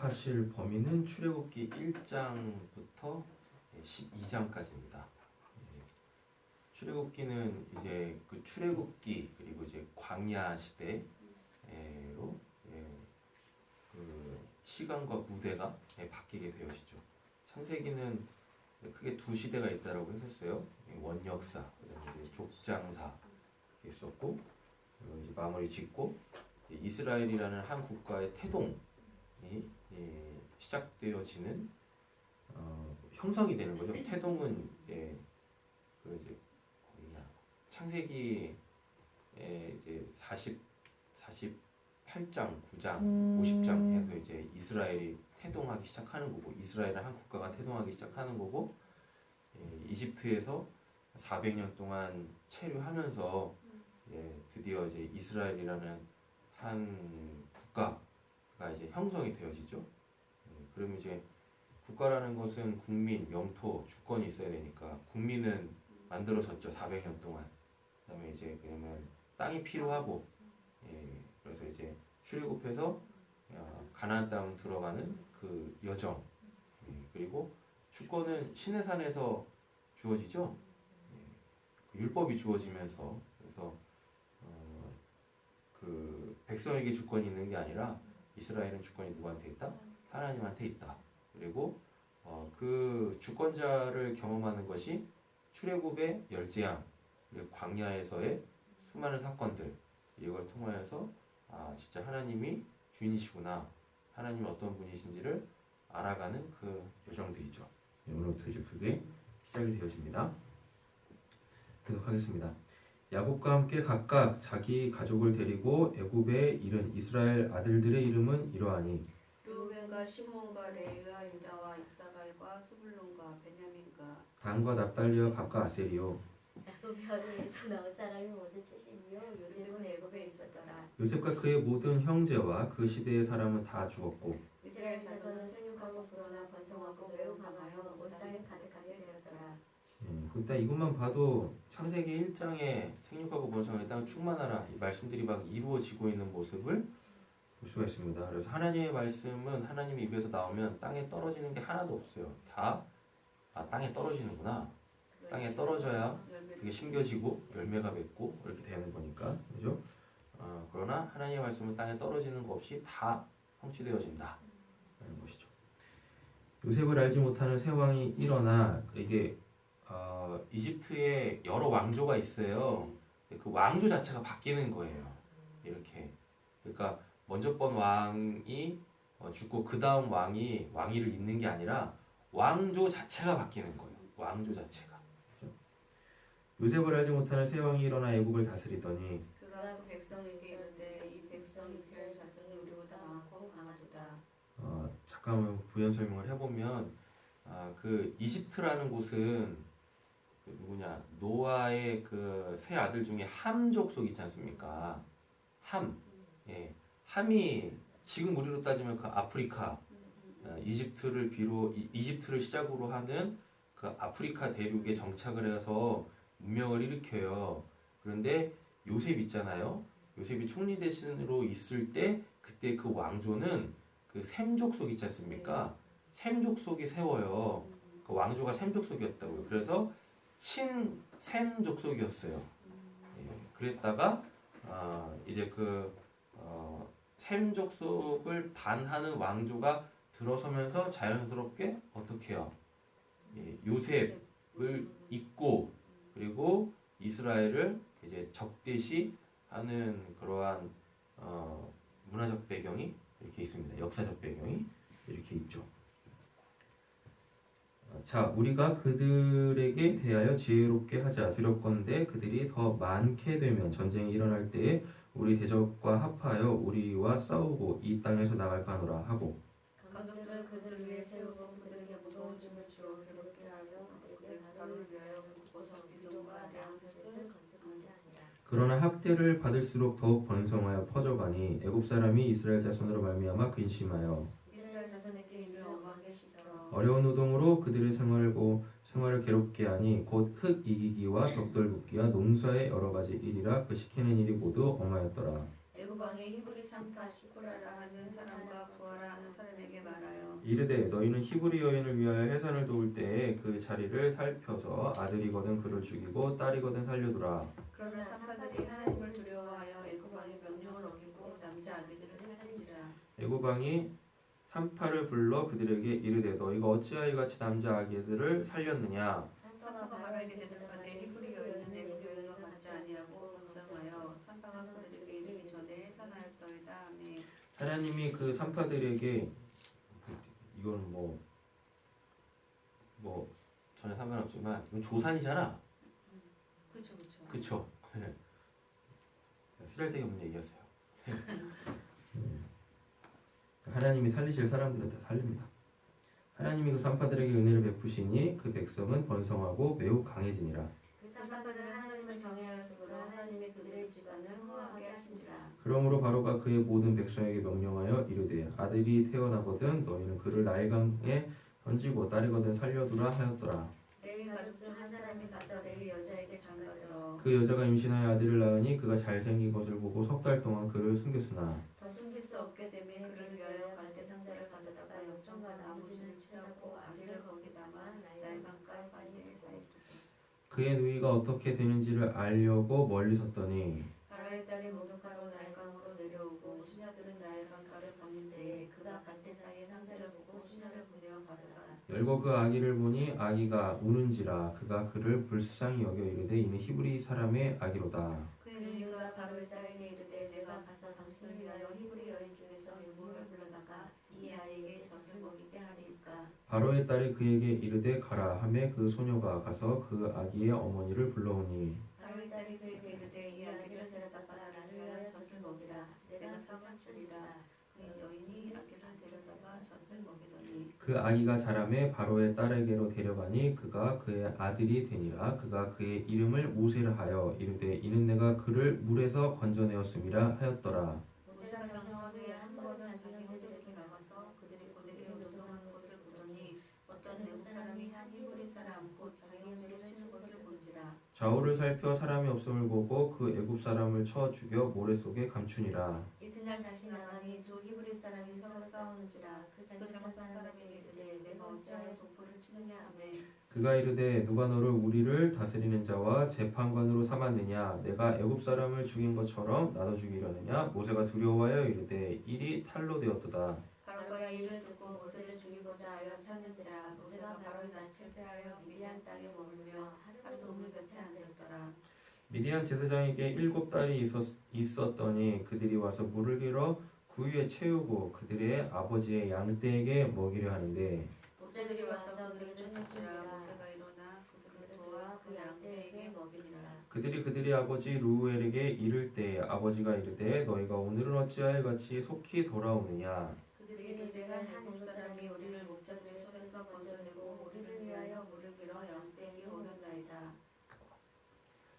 교독하실 범위는 출애굽기 1장부터 12장까지입니다. 출애굽기는 이제 그 출애굽기 그리고 이제 광야 시대로 그 시간과 무대가 바뀌게 되어지죠. 창세기는 크게 두 시대가 있다라고 했었어요. 원역사, 그다음에 족장사 있었고, 이제 마무리 짓고 이스라엘이라는 한 국가의 태동이 시작되어지는 형성이 되는 거죠. 태동은 그 이제 창세기 이제 48장, 9장, 50장 해서 이제 이스라엘이 태동하기 시작하는 거고, 이스라엘은 한 국가가 태동하기 시작하는 거고, 이집트에서 400년 동안 체류하면서 드디어 이제 이스라엘이라는 한 국가가 이제 형성이 되어지죠. 그러면 이제 국가라는 것은 국민, 영토, 주권이 있어야 되니까 국민은 만들어졌죠. 400년 동안. 그다음에 이제 그러면 땅이 필요하고, 그래서 이제 출애굽해서 가나안 땅 들어가는 그 여정, 그리고 주권은 시내산에서 주어지죠. 그 율법이 주어지면서, 그래서 그 백성에게 주권이 있는 게 아니라 이스라엘은 주권이 누구한테 있다? 하나님한테 있다. 그리고 그 주권자를 경험하는 것이 출애굽의 열재앙, 그리고 광야에서의 수많은 사건들, 이걸 통하여서 진짜 하나님이 주인이시구나, 하나님이 어떤 분이신지를 알아가는 그 여정들이죠. 오늘부터 이제 그게 시작이 되어집니다. 계속하겠습니다. 야곱과 함께 각각 자기 가족을 데리고 애굽에 이른 이스라엘 아들들의 이름은 이러하니 르우벤과 시몬과 레위와 유다와 이사갈과 스불론과 베냐민과 단과 납달리와 각각 아셀이요. 야곱의 어머니에서 나온 사람이 모두 70이요. 요셉은 애굽에 있었더라. 요셉과 그의 모든 형제와 그 시대의 사람은 다 죽었고 이스라엘 자손은 생육하고 불어나 번성하고 매우 강하여 온 땅에 가득하게 되었더라. 그때 이것만 봐도 창세기 1장에 생육하고 번성하여 땅을 충만하라, 이 말씀들이 막 이루어지고 있는 모습을 볼 수가 있습니다. 그래서 하나님의 말씀은 하나님의 입에서 나오면 땅에 떨어지는 게 하나도 없어요. 다 땅에 떨어지는구나. 땅에 떨어져야 그게 심겨지고 열매가 맺고 이렇게 되는 거니까, 그죠? 그러나 하나님의 말씀은 땅에 떨어지는 거 없이 다 성취되어진다 라는 것이죠. 요셉을 알지 못하는 새 왕이 일어나, 이게 이집트에 여러 왕조가 있어요. 그 왕조 자체가 바뀌는 거예요. 이렇게. 그러니까 먼저 번 왕이 죽고 그 다음 왕이 왕위를 잇는 게 아니라 왕조 자체가 바뀌는 거예요. 왕조 자체가. 그렇죠? 요셉을 알지 못하는 새 왕이 일어나 애굽을 다스리더니 그가 그 백성에게 이르되 이 백성이 이스라엘 자손이 우리보다 많고 강하도다. 잠깐만 부연 설명을 해보면 그 이집트라는 곳은 그 누구냐, 노아의 그 세 아들 중에 함 족속 있지 않습니까? 함, 함이 지금 우리로 따지면 그 아프리카, 이집트를 시작으로 하는 그 아프리카 대륙에 정착을 해서 문명을 일으켜요. 그런데 요셉 있잖아요. 요셉이 총리 대신으로 있을 때 그때 그 왕조는 그 셈 족속 있지 않습니까? 셈 족속이 세워요. 그 왕조가 셈 족속이었다고요. 그래서 친셈 족속이었어요. 그랬다가 이제 셈 족속을 반하는 왕조가 들어서면서 자연스럽게 어떻게 해요? 요셉을 잊고, 그리고 이스라엘을 이제 적대시 하는 그러한 문화적 배경이 이렇게 있습니다. 역사적 배경이 이렇게 있죠. 자, 우리가 그들에게 대하여 지혜롭게 하자. 두렵건대 그들이 더 많게 되면 전쟁이 일어날 때에 우리 대적과 합하여 우리와 싸우고 이 땅에서 나갈까 하노라 하고, 감독들을 그들을 위해 세우고 그들에게 무거운 짐을 주어 괴롭게 하며 그들의 나라를 위하여 굳고서 미동과 량셋을 건축하게 하니라. 그러나 학대를 받을수록 더욱 번성하여 퍼져가니 애굽 사람이 이스라엘 자손으로 말미암아 근심하여 이스라엘 자손에게 이를 엄하게 시켜 어려운 노동으로 그들의 생활을 괴롭게 하니 곧 흙 이기기와 벽돌 굽기와 농사의 여러 가지 일이라 그 시키는 일이 모두 엄하였더라. 애굽 애굽왕이 히브리 산파 시코라라 하는 사람과 부하라 하는 사람에게 말하여 이르되 너희는 히브리 여인을 위하여 해산을 도울 때에 그 자리를 살펴서 아들이거든 그를 죽이고 딸이거든 살려두라. 그러나 산파들이 하나님을 두려워하여 애굽왕의 명령을 어기고 남자 아기들을 살린지라. 애굽왕이 산파를 불러 그들에게 이르되 너희가 어찌하여 이같이 남자 아기들을 살렸느냐. 산파가 바로에게 대답하되 히브리 여인은 애굽 여인과 같지 아니하고 번성하여 산파가 그들에게 이르기 전에 해산하였더이다 하매. 하나님이 그 산파들에게 이거는 뭐 전혀 상관없지만 이건 조산이잖아. 그쵸 그쵸. 그쵸? 쓰잘데기 없는 얘기였어요. 하나님이 살리실 사람들은 다 살립니다. 하나님이 그 산파들에게 은혜를 베푸시니 그 백성은 번성하고 매우 강해지니라. 그 산파들은 하나님을 경외하였으므로 하나님이 그들의 집안을 흥하게 하신지라. 그러므로 바로가 그의 모든 백성에게 명령하여 이르되 아들이 태어나거든 너희는 그를 나일강에 던지고 딸이거든 살려두라 하였더라. 레위 가족 중 한 사람이 가서 레위 여자에게 장가들어 그 여자가 임신하여 아들을 낳으니 그가 잘생긴 것을 보고 석 달 동안 그를 숨겼으나 더 숨길 수 없게 되매 그를 위하여 갈대 상자를 가져다가 역청과 나무줄을 칠하고 아기를 거기 담아 날강가 갈대 사이에 두고 그의 누이가 어떻게 되는지를 알려고 멀리 섰더니 바로의 딸이 모독하러 나일강으로 내려오고 수녀들은 나일강가를 걷는 데에 그가 갈대 사이에 상자를 보고 수녀를 보내어 가져다 열고 그 아기를 보니 아기가 우는지라 그가 그를 불쌍히 여겨 이르되 이는 히브리 사람의 아기로다. 그의 누이가 바로의 딸에게 이르되 내가 가서 당신을 위하여 히브리 여인 중에서 유모를 불러다가 이 아이에게 젖을 먹이게 하리이까. 바로의 딸이 그에게 이르되 가라 하매 그 소녀가 가서 그 아기의 어머니를 불러오니 바로의 딸이 그에게 이르되 이 아기를 데려다가 나를 위하여 젖을 먹이라. 내가 사상 주리라. 그 여인이 아기를 데려다가 젖을 먹이더니 그 아기가 자라매 바로의 딸에게로 데려가니 그가 그의 아들이 되니라. 그가 그의 이름을 모세라 하여 이르되 이는 내가 그를 물에서 건져내었음이라 하였더라. 모세가 장성한 후에 한 번은 자기 형제에게 나가서 그들이 고되게 노동하는 것을 보더니 어떤 애국 사람이 한 히브리 사람 곧 자기 형제를 치는 것을 본지라. 좌우를 살펴 사람이 없음을 보고 그 애굽 사람을 쳐 죽여 모래 속에 감추니라. 이튿날 다시 나가니 두 히브리 사람이 서로 싸우는지라. 그 잘못한 사람에게 이르되 내가 어찌하여 독보를 치느냐 하매 그가 이르되 누가 너를 우리를 다스리는 자와 재판관으로 삼았느냐. 내가 애굽 사람을 죽인 것처럼 나도 죽이려느냐. 모세가 두려워하여 이르되 일이 탈로 되었도다. 바로가 이를 듣고 모세를 죽이고자 하여 찾는지라. 모세가 바로의 낯을 피하여 미디안 땅에 머물며 하루 우물 곁에 앉았더라. 미디안 제사장에게 7딸이 있었더니 그들이 와서 물을 길어 구유에 채우고 그들의 아버지의 양떼에게 먹이려 하는데 목자들이 와서 그들을 쫓는지라. 모세가 일어나 그들을 도와 그 양떼에게 먹이니라. 그들이 그들의 아버지 루우엘에게 이를 때 아버지가 이르되 너희가 오늘은 어찌하여 같이 속히 돌아오느냐. 그들이 이르되 한 애국 사람이 우리를 목자들의 손에서 건져내고 우리를 위하여 물을 길어 양떼에게 먹였나이다.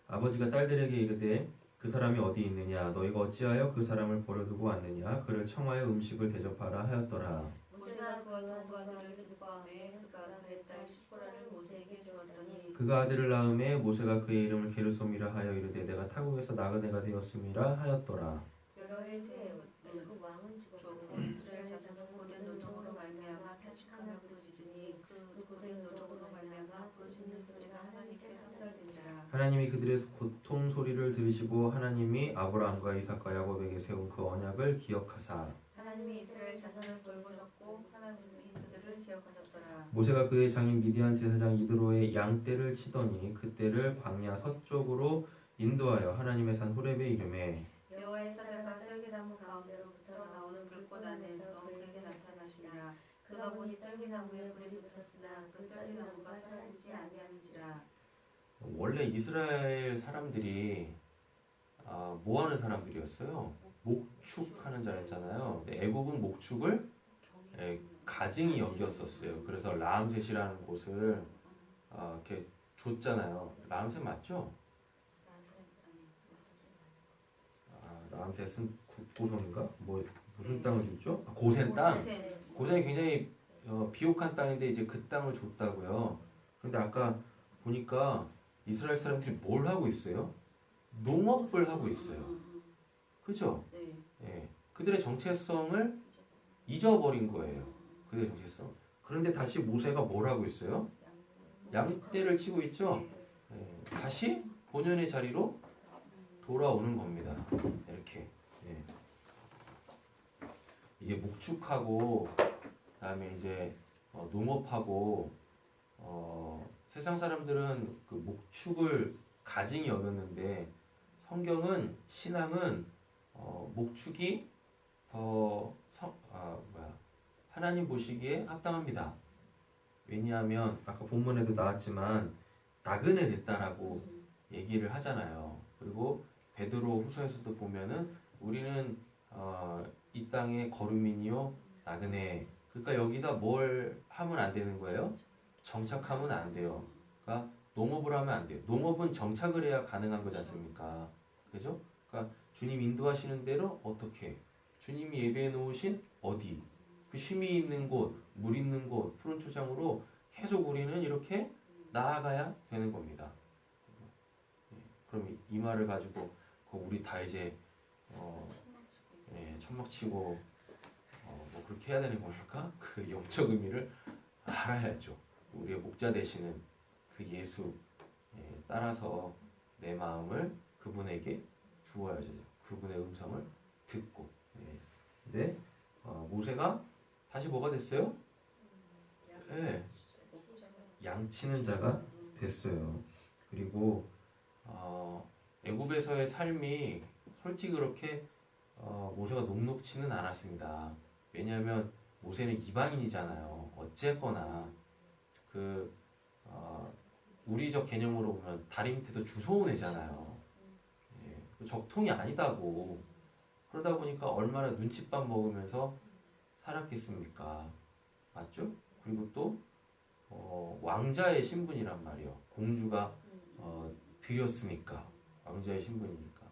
아버지가 딸들에게 이르되 그 사람이 어디 있느냐. 너희가 어찌하여 그 사람을 버려두고 왔느냐. 그를 청하여 음식을 대접하라 하였더라. 모세가 구하던 그 아들을 기뻐하매 그가 그의 딸 시포라를 모세에게 주었더니 그가 아들을 낳음에 모세가 그의 이름을 게르솜이라 하여 이르되 내가 타국에서 나그네가 되었음이라 하였더라. 여러 해 뒤에 그 왕은 죽었고 죽었고 이스라엘 자손은 고된 노동으로 말미암아 탄식하며 부르짖으니 그 고된 노동으로 말미암아 부르짖는 소리가 하나님께 상달된지라. 하나님이 그들의 고통 소리를 들으시고 하나님이 아브라함과 이삭과 야곱에게 세운 그 언약을 기억하사 하나님이 이스라엘 자손을 돌보셨고 하나님이 그들을 기억하셨더라. 모세가 그의 장인 미디안 제사장 이드로의 양떼를 치더니 그떼를 광야 서쪽으로 인도하여 하나님의 산 호렙에 이르매 여호와의 사자가 떨기나무 가운데로부터 나오는 불꽃 안에서 그에게 나타나시니라. 그가 보니 떨기나무에 불이 붙었으나 그 떨기나무가 사라지지 아니하는지라. 원래 이스라엘 사람들이 뭐 하는 사람들이었어요? 목축하는 자였잖아요. 근데 애굽은 목축을 가증히 여겼었어요. 그래서 라암셋이라는 곳을 이렇게 줬잖아요. 라암셋 맞죠? 라암셋은 국고성인가? 뭐 무슨 땅을 줬죠? 고센 땅. 고센이 굉장히 비옥한 땅인데 이제 그 땅을 줬다고요. 그런데 아까 보니까 이스라엘 사람들이 뭘 하고 있어요? 농업을 하고 있어요. 그죠? 네. 예. 그들의 정체성을 잊어버린 거예요. 그들의 정체성. 그런데 다시 모세가 뭘 하고 있어요? 양떼를 치고 있죠? 예. 다시 본연의 자리로 돌아오는 겁니다. 이렇게. 예. 이게 목축하고 그다음에 이제 농업하고 세상 사람들은 그 목축을 가증히 여겼는데 성경은 신앙은 목축이 더 하나님 보시기에 합당합니다. 왜냐하면 아까 본문에도 나왔지만 나그네 됐다라고 얘기를 하잖아요. 그리고 베드로 후서에서도 보면은 우리는 이 땅의 거류민이요 나그네. 그러니까 여기다 뭘 하면 안 되는 거예요? 정착하면 안 돼요. 그러니까 농업을 하면 안 돼요. 농업은 정착을 해야 가능한 거지 않습니까? 그죠? 그러니까 주님 인도하시는 대로 어떻게? 주님이 예배해 놓으신 어디? 그 쉼이 있는 곳, 물 있는 곳, 푸른 초장으로 계속 우리는 이렇게 나아가야 되는 겁니다. 그럼 이 말을 가지고 우리 다 이제 천막 치고 뭐 그렇게 해야 되는 겁니까? 그 영적 의미를 알아야죠. 우리의 목자 되시는 그 예수 따라서 내 마음을 그분에게 두어야죠. 그분의 음성을 듣고. 근데 모세가 다시 뭐가 됐어요? 양치는 자가 됐어요. 그리고 애굽에서의 삶이 솔직히 그렇게 모세가 녹록지는 않았습니다. 왜냐하면 모세는 이방인이잖아요. 어쨌거나 우리적 개념으로 보면 다리 밑에서 주워온 애잖아요. 적통이 아니다고. 그러다 보니까 얼마나 눈칫밥 먹으면서 살았겠습니까? 맞죠? 그리고 또 왕자의 신분이란 말이에요. 공주가 드렸으니까 왕자의 신분이니까.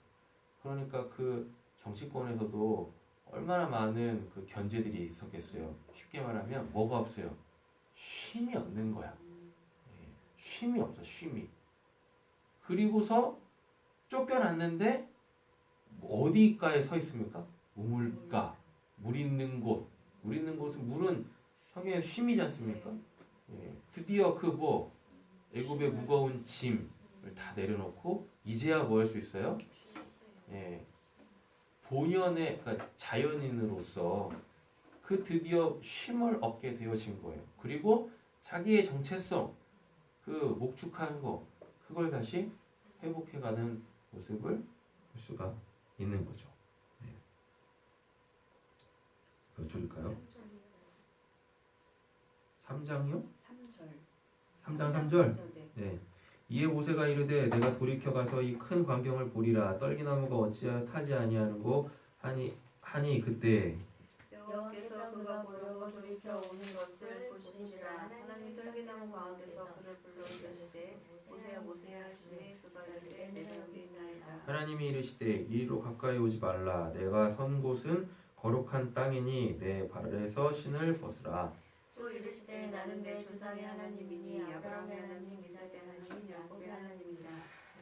그러니까 그 정치권에서도 얼마나 많은 그 견제들이 있었겠어요. 쉽게 말하면 뭐가 없어요? 쉼이 없는 거야. 쉼이 없어, 쉼이. 그리고서 쫓겨났는데 어디가에 서 있습니까? 우물가, 물 있는 곳. 물 있는 곳은 물은 성경의 쉼이지 않습니까? 드디어 애굽의 무거운 짐을 다 내려놓고 이제야 뭐 할 수 있어요? 본연의 그러니까 자연인으로서 그 드디어 쉼을 얻게 되어진 거예요. 그리고 자기의 정체성, 그 목축하는 거, 그걸 다시 회복해가는 모습을 볼 수가 있는 거죠. 몇 절일까요? 3장이요? 3장 3절. 네. 이에 모세가 이르되 내가 돌이켜 가서 이 큰 광경을 보리라. 떨기나무가 어찌하여 타지 아니하는고 하니 그때 여호와께서 그가 보려고 돌이켜 오는 것을 보신지라. 하나님이 떨기나무 가운데서 그를 불러오시되 모세야 모세야 하시매 그가 이르되 내가 여기 있나이다. 하나님이 이르시되 이리로 가까이 오지 말라. 내가 선 곳은 거룩한 땅이니 내 발에서 신을 벗으라. 또 이르시되 나는 내 조상의 하나님이니 아브라함의 하나님 이삭의 하나님 야곱의 하나님이라.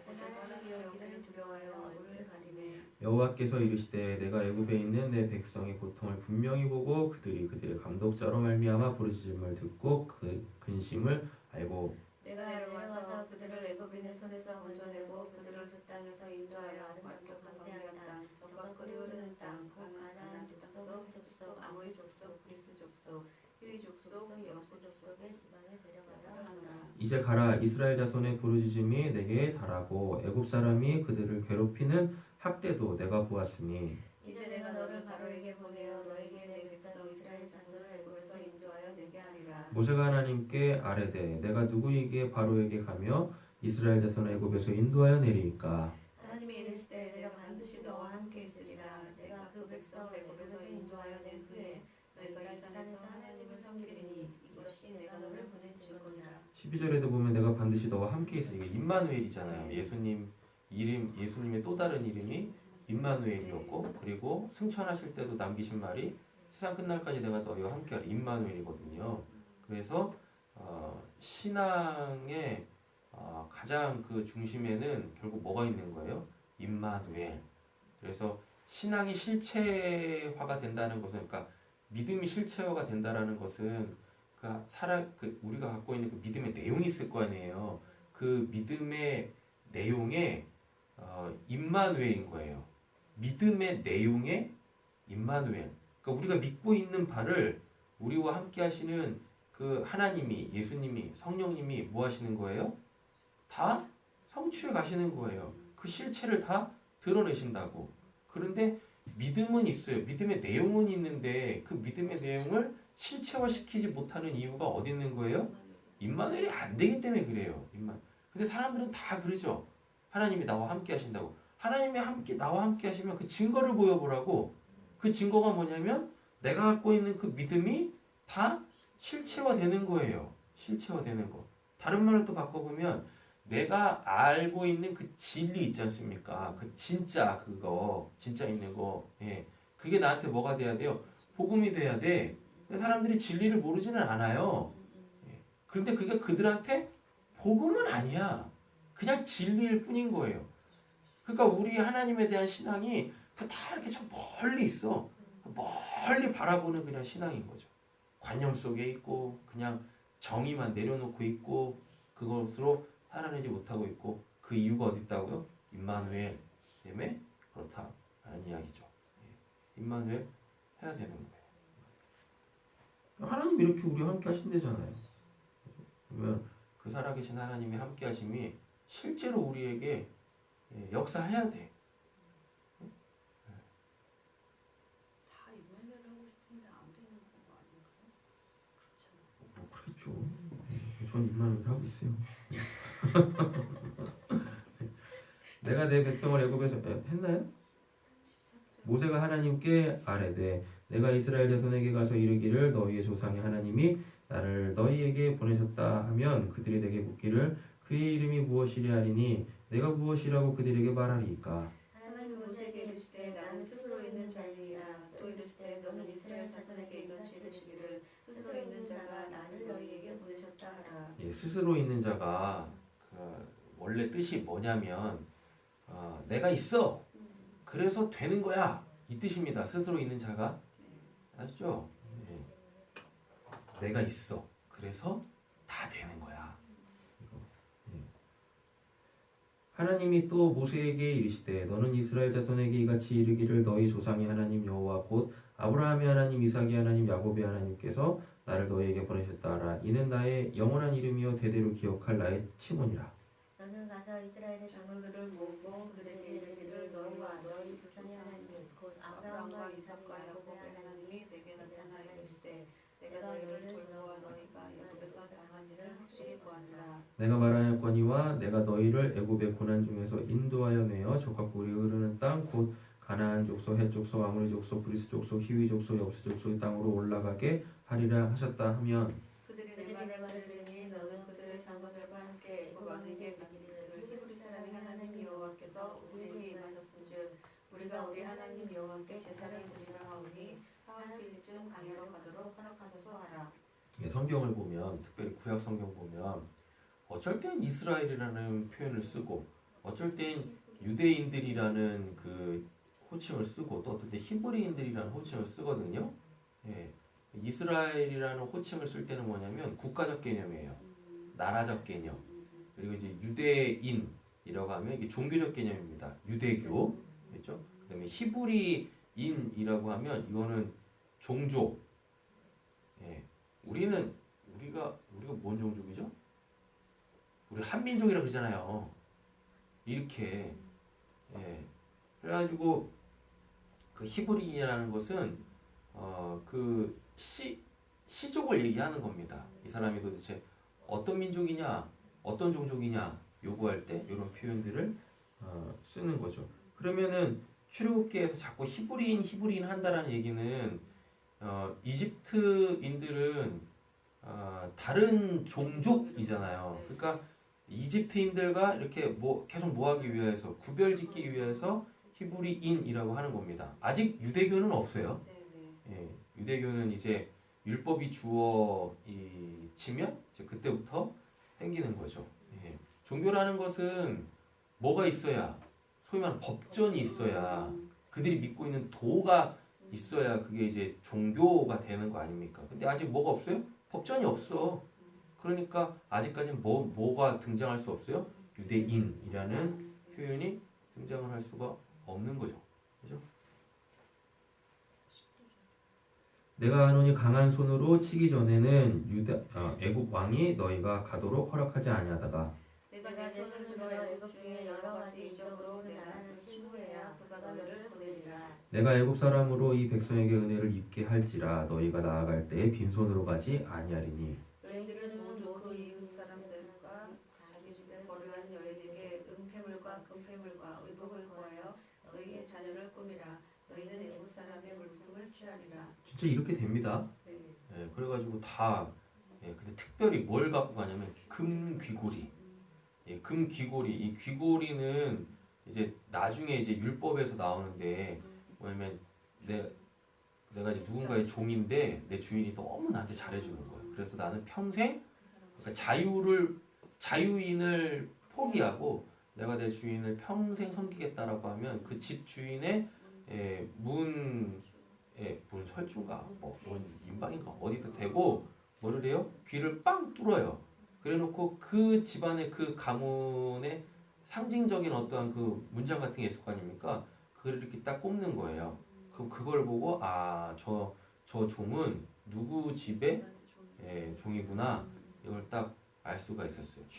모세가 하나님의 여기를 두려워하여 얼굴을 가리매 여호와께서 이르시되 내가 애굽에 있는 내 백성의 고통을 분명히 보고 그들이 그들의 감독자로 말미암아 부르짖음을 듣고 그 근심을 알고 내가 내려와서 그들을 애굽인의 손에서 건져내고 그들을 그 땅에서 인도하여 아름답고 광대한 땅 적과 끓이 흐르는 땅 그 가나안 족속 아모리 족속 그리스 족속 히위 족속 여부스 족속의 지방에 데려가라 하노라. 이제 가라. 이스라엘 자손의 부르짖음이 내게 달하고 애굽 사람이 그들을 괴롭히는 학대도 내가 보았으니 이제 내가 너를 바로에게 보내어 너에게 내 백성 이스라엘 자손을 애굽에서 인도하여 내게 하리라. 모세가 하나님께 아뢰되 내가 누구에게 바로에게 가며 이스라엘 자손을 애굽에서 인도하여 내리이까. 하나님이 이르시되 내가 반드시 너와 함께 있으리라. 내가 그 백성을 애굽에서 인도하여 낸 후에 너희가 이 산에서 하나님을 섬기리니 이것이 내가 너를 보낸 증거니라. 12절에도 보면 내가 반드시 너와 함께 있으리. 이게 임마누엘이잖아요. 예수님의 또 다른 이름이 임마누엘이었고, 그리고 승천하실 때도 남기신 말이 세상 끝날까지 내가 너희와 함께하리. 임마누엘이거든요. 그래서 신앙의 가장 그 중심에는 결국 뭐가 있는 거예요? 임마누엘. 그래서 신앙이 실체화가 된다는 것은, 그러니까 믿음이 실체화가 된다라는 것은, 그러니까 우리가 갖고 있는 그 믿음의 내용이 있을 거 아니에요. 그 믿음의 내용에 임마누엘인 거예요. 믿음의 내용의 임마누엘. 그러니까 우리가 믿고 있는 바를 우리와 함께 하시는 그 하나님이, 예수님이, 성령님이 뭐 하시는 거예요? 다 성취해 가시는 거예요. 그 실체를 다 드러내신다고. 그런데 믿음은 있어요. 믿음의 내용은 있는데 그 믿음의 내용을 실체화시키지 못하는 이유가 어디 있는 거예요? 임마누엘이 안 되기 때문에 그래요. 근데 사람들은 다 그러죠. 하나님이 나와 함께 하신다고. 하나님이 나와 함께 하시면 그 증거를 보여보라고. 그 증거가 뭐냐면 내가 갖고 있는 그 믿음이 다 실체화되는 거예요. 실체화되는 거. 다른 말로 또 바꿔보면 내가 알고 있는 그 진리 있지 않습니까? 그 진짜 진짜 있는 거. 예. 그게 나한테 뭐가 돼야 돼요? 복음이 돼야 돼. 사람들이 진리를 모르지는 않아요. 예. 그런데 그게 그들한테 복음은 아니야. 그냥 진리일 뿐인 거예요. 그러니까 우리 하나님에 대한 신앙이 다 이렇게 저 멀리 있어. 멀리 바라보는 그냥 신앙인 거죠. 관념 속에 있고 그냥 정의만 내려놓고 있고 그것으로 살아내지 못하고 있고 그 이유가 어디 있다고요? 임마누엘 때문에 그렇다라는 이야기죠. 임마누엘 해야 되는 거예요. 하나님 이렇게 우리와 함께 하신대잖아요. 그러면 그 살아계신 하나님이 함께 하심이 실제로 우리에게 역사해야 돼. 다 임마누엘 하고 싶은데 안 되는 거 아닌가요? 그렇죠. 전 임마누엘 하고 있어요. 내가 내 백성을 애굽에서 했나요? 모세가 하나님께 아뢰되 내가 이스라엘 자손에게 가서 이르기를 너희의 조상의 하나님이 나를 너희에게 보내셨다 하면 그들이 내게 묻기를 그의 이름이 무엇이랴 하리니 내가 무엇이라고 그들에게 말하리이까. 하나님 모세에게 이르시되 나는 스스로 있는 자니라. 또 이르시되 너는 이스라엘 자손에게 이같이 이르시기를 스스로 있는 자가 나를 너희에게 보내셨다 하라. 예, 스스로 있는 자가 원래 뜻이 뭐냐면 내가 있어. 그래서 되는 거야. 이 뜻입니다. 스스로 있는 자가. 아시죠? 예. 내가 있어. 그래서 다 되는 거야. 예. 하나님이 또 모세에게 이르시되 너는 이스라엘 자손에게 이같이 이르기를 너희 조상의 하나님 여호와 곧 아브라함의 하나님 이삭의 하나님 야곱의 하나님께서 나를 너희에게 보내셨다 하라. 이는 나의 영원한 이름이요 대대로 기억할 나의 칭호니라. 너는 가서 이스라엘의 장로들을 모으고 그들에게 이르기를 너희와 너희 조상의 하나님 곧 아브라함과 아브라함과 이삭과 이삭과 야곱의 야곱의 하나님이 내게 나타나여 이르시되 내가 너희를 돌보아 너희가 애굽에서 당한 일을 확실히 보았노라. 내가 말하였거니와 내가 너희를 애굽의 고난 중에서 인도하여 내어 젖과 꿀이 흐르는 땅 곧 가나안 족속, 헷 족속, 아모리 족속, 브리스 족속, 히위 족속, 여부스 족속의 땅으로 올라가게 하리라 하셨다 하면 그들이 내 말을 들으니 너는 그들의 장로들과 함께 애굽 왕에게 가기를 히브리 사람의 하나님 여호와께서 우리에게 임하셨은즉 우리가 우리 하나님 여호와께 제사를 드리라 하오니 사흘길쯤 광야로 가도록 허락하소서 하라. 성경을 보면 특별히 구약 성경 보면 어쩔 땐 이스라엘이라는 표현을 쓰고 어쩔 땐 유대인들이라는 그 호칭을 쓰고 또 어떨 때 히브리인들이라는 호칭을 쓰거든요. 예. 이스라엘이라는 호칭을 쓸 때는 뭐냐면 국가적 개념이에요. 나라적 개념. 그리고 이제 유대인이라고 하면 이게 종교적 개념입니다. 유대교. 그렇죠? 그다음에 히브리인이라고 하면 이거는 종족. 예. 우리가 뭔 종족이죠? 우리 한민족이라 그러잖아요. 이렇게. 예. 그래가지고 그 히브리인이라는 것은 그 시족을 얘기하는 겁니다. 이 사람이 도대체 어떤 민족이냐, 어떤 종족이냐 요구할 때 이런 표현들을 쓰는 거죠. 그러면은 출애굽기에서 자꾸 히브리인 한다라는 얘기는 이집트인들은 다른 종족이잖아요. 그러니까 이집트인들과 이렇게 계속 뭐하기 위해서 구별짓기 위해서 히브리인이라고 하는 겁니다. 아직 유대교는 없어요. 예, 유대교는 이제 율법이 주어지면 이제 그때부터 생기는 거죠. 예, 종교라는 것은 뭐가 있어야 소위 말하는 법전이 있어야 그들이 믿고 있는 도가 있어야 그게 이제 종교가 되는 거 아닙니까? 근데 아직 뭐가 없어요? 법전이 없어. 그러니까 아직까지는 뭐가 등장할 수 없어요? 유대인이라는 표현이 등장을 할 수가 없는 거죠. 그죠? 내가 하노니 강한 손으로 치기 전에는 애굽 왕이 너희가 가도록 허락하지 아니하다가 내가 내 손을 들어 애굽 중에 여러 가지 이적으로 내 나라를 침무해야 그가 너희를 보내리라. 내가 애굽 사람으로 이 백성에게 은혜를 입게 할지라 너희가 나아갈 때에 빈손으로 가지 아니하리니 너희들은 모두 그 이웃 사람들과 자기 집에 거류한 여인에게 은폐물과 금폐물과 의복을 구하여 너희의 자녀를 꾸미라. 너희는 애굽 사람의 물품을 취하리라. 진짜 이렇게 됩니다. 네. 예, 그래가지고 다 근데 특별히 뭘 갖고 가냐면 금 귀고리. 예, 금 귀고리. 이 귀고리는 이제 나중에 이제 율법에서 나오는데 뭐냐면 내가 이제 누군가의 종인데 내 주인이 너무 나한테 잘해주는 거야. 그래서 나는 평생 그러니까 자유인을 포기하고 내가 내 주인을 평생 섬기겠다라고 하면 그 집 주인의 문설주가 뭔 인방인가 어디도 대고 뭐를 해요? 귀를 빵 뚫어요. 그래놓고 그 집안의 그 가문의 상징적인 어떠한 그 문장 같은 게 있을 거 아닙니까? 그걸 이렇게 딱 꼽는 거예요. 그럼 그걸 보고 저 종은 누구 집의 종이구나 이걸 딱 알 수가 있었어요. 더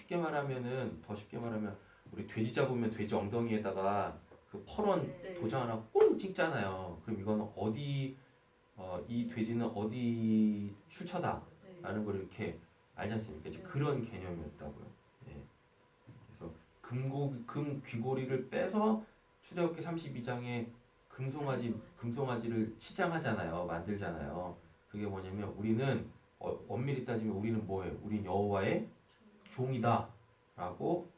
쉽게 말하면 우리 돼지 잡으면 돼지 엉덩이에다가 그 펄원 도장 하나 꽁 찍잖아요. 그럼 이거는 이 돼지는 어디 출처다라는 걸 이렇게 알지 않습니까? 이제 그런 개념이었다고요. 예. 그래서 금 귀고리를 빼서 출애굽기 32장에 금송아지를 치장하잖아요. 만들잖아요. 그게 뭐냐면 우리는 엄밀히 따지면 우리는 뭐예요? 우린 여호와의 종이다라고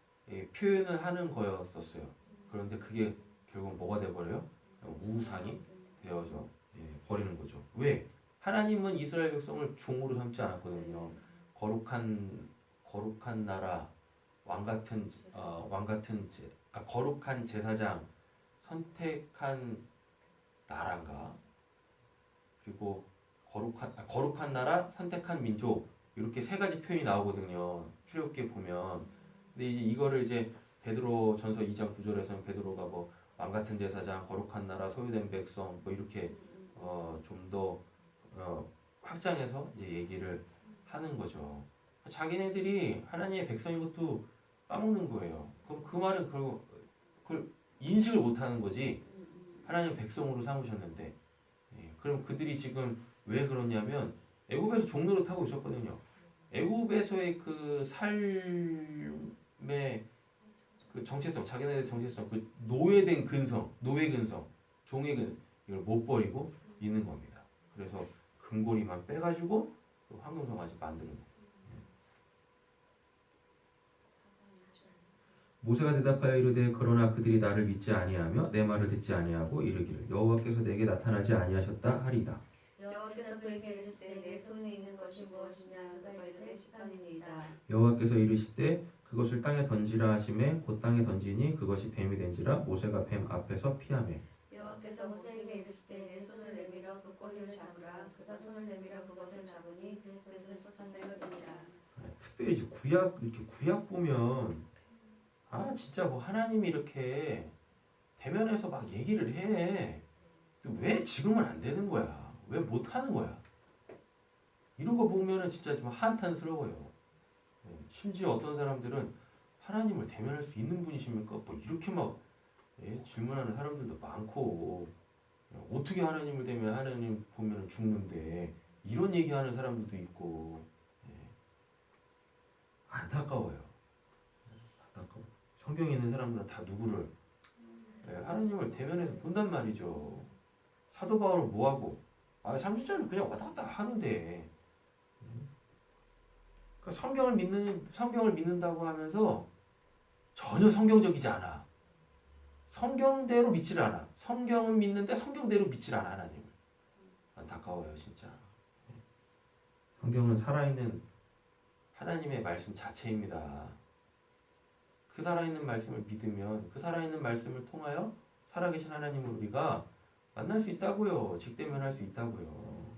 표현을 하는 거였었어요. 그런데 그게 결국 뭐가 돼버려요? 우상이 되어져 버리는 거죠. 왜? 하나님은 이스라엘 백성을 종으로 삼지 않았거든요. 거룩한 나라, 거룩한 제사장, 선택한 나라인가? 그리고 거룩한 나라, 선택한 민족 이렇게 세 가지 표현이 나오거든요. 출애굽기에 보면. 근데 이제 이거를 이제 베드로 전서 2장 9절에서는 베드로가 뭐 왕같은 제사장, 거룩한 나라, 소유된 백성 뭐 이렇게 좀 더 확장해서 이제 얘기를 하는 거죠. 자기네들이 하나님의 백성인 것도 까먹는 거예요. 그럼 그 말은 그걸 인식을 못 하는 거지. 하나님 백성으로 삼으셨는데. 그럼 그들이 지금 왜 그러냐면 애굽에서 종로를 타고 있었거든요. 애굽에서의 그 삶의 그 정체성, 자기네들의 정체성, 그 노예 근성, 종의 이걸 못 버리고 있는 겁니다. 그래서 금고리만 빼가지고 또 황금송아지 만드는 거예요. 모세가 대답하여 이르되 그러나 그들이 나를 믿지 아니하며 내 말을 듣지 아니하고 이르기를 여호와께서 내게 나타나지 아니하셨다 하리이다. 여호와께서 그에게 이르시되 내 손에 있는 것이 무엇이냐 그가 이르되 지팡이니이다. 여호와께서 이르시되 그것을 땅에 던지라 하시매 곧 땅에 던지니 그것이 뱀이 된지라 모세가 뱀 앞에서 피하매. 여호와께서 모세에게 이르시되 내 손을 내밀어 그 꼬리를 잡으라. 그가 손을 내밀어 그것을 잡으니 그 손에서 창자가 되자. 특별히 이제 구약 보면 진짜 뭐 하나님이 이렇게 대면해서 막 얘기를 해. 왜 지금은 안 되는 거야? 왜 못 하는 거야? 이런 거 보면은 진짜 좀 한탄스러워요. 심지어 어떤 사람들은 하나님을 대면할 수 있는 분이십니까? 뭐 이렇게 막 질문하는 사람들도 많고 어떻게 하나님을 대면 하나님 보면 죽는데 이런 얘기하는 사람들도 있고 안타까워요. 성경에 있는 사람들은 다 누구를 하나님을 대면해서 본단 말이죠. 사도 바울은 뭐하고 30절은 그냥 왔다 갔다 하는데 그러니까 성경을 믿는다고 하면서 전혀 성경적이지 않아. 성경대로 믿지를 않아. 성경은 믿는데 성경대로 믿지를 않아. 하나님을. 안타까워요 진짜. 성경은 살아있는 하나님의 말씀 자체입니다. 그 살아있는 말씀을 믿으면 그 살아있는 말씀을 통하여 살아계신 하나님을 우리가 만날 수 있다고요. 직대면할 수 있다고요.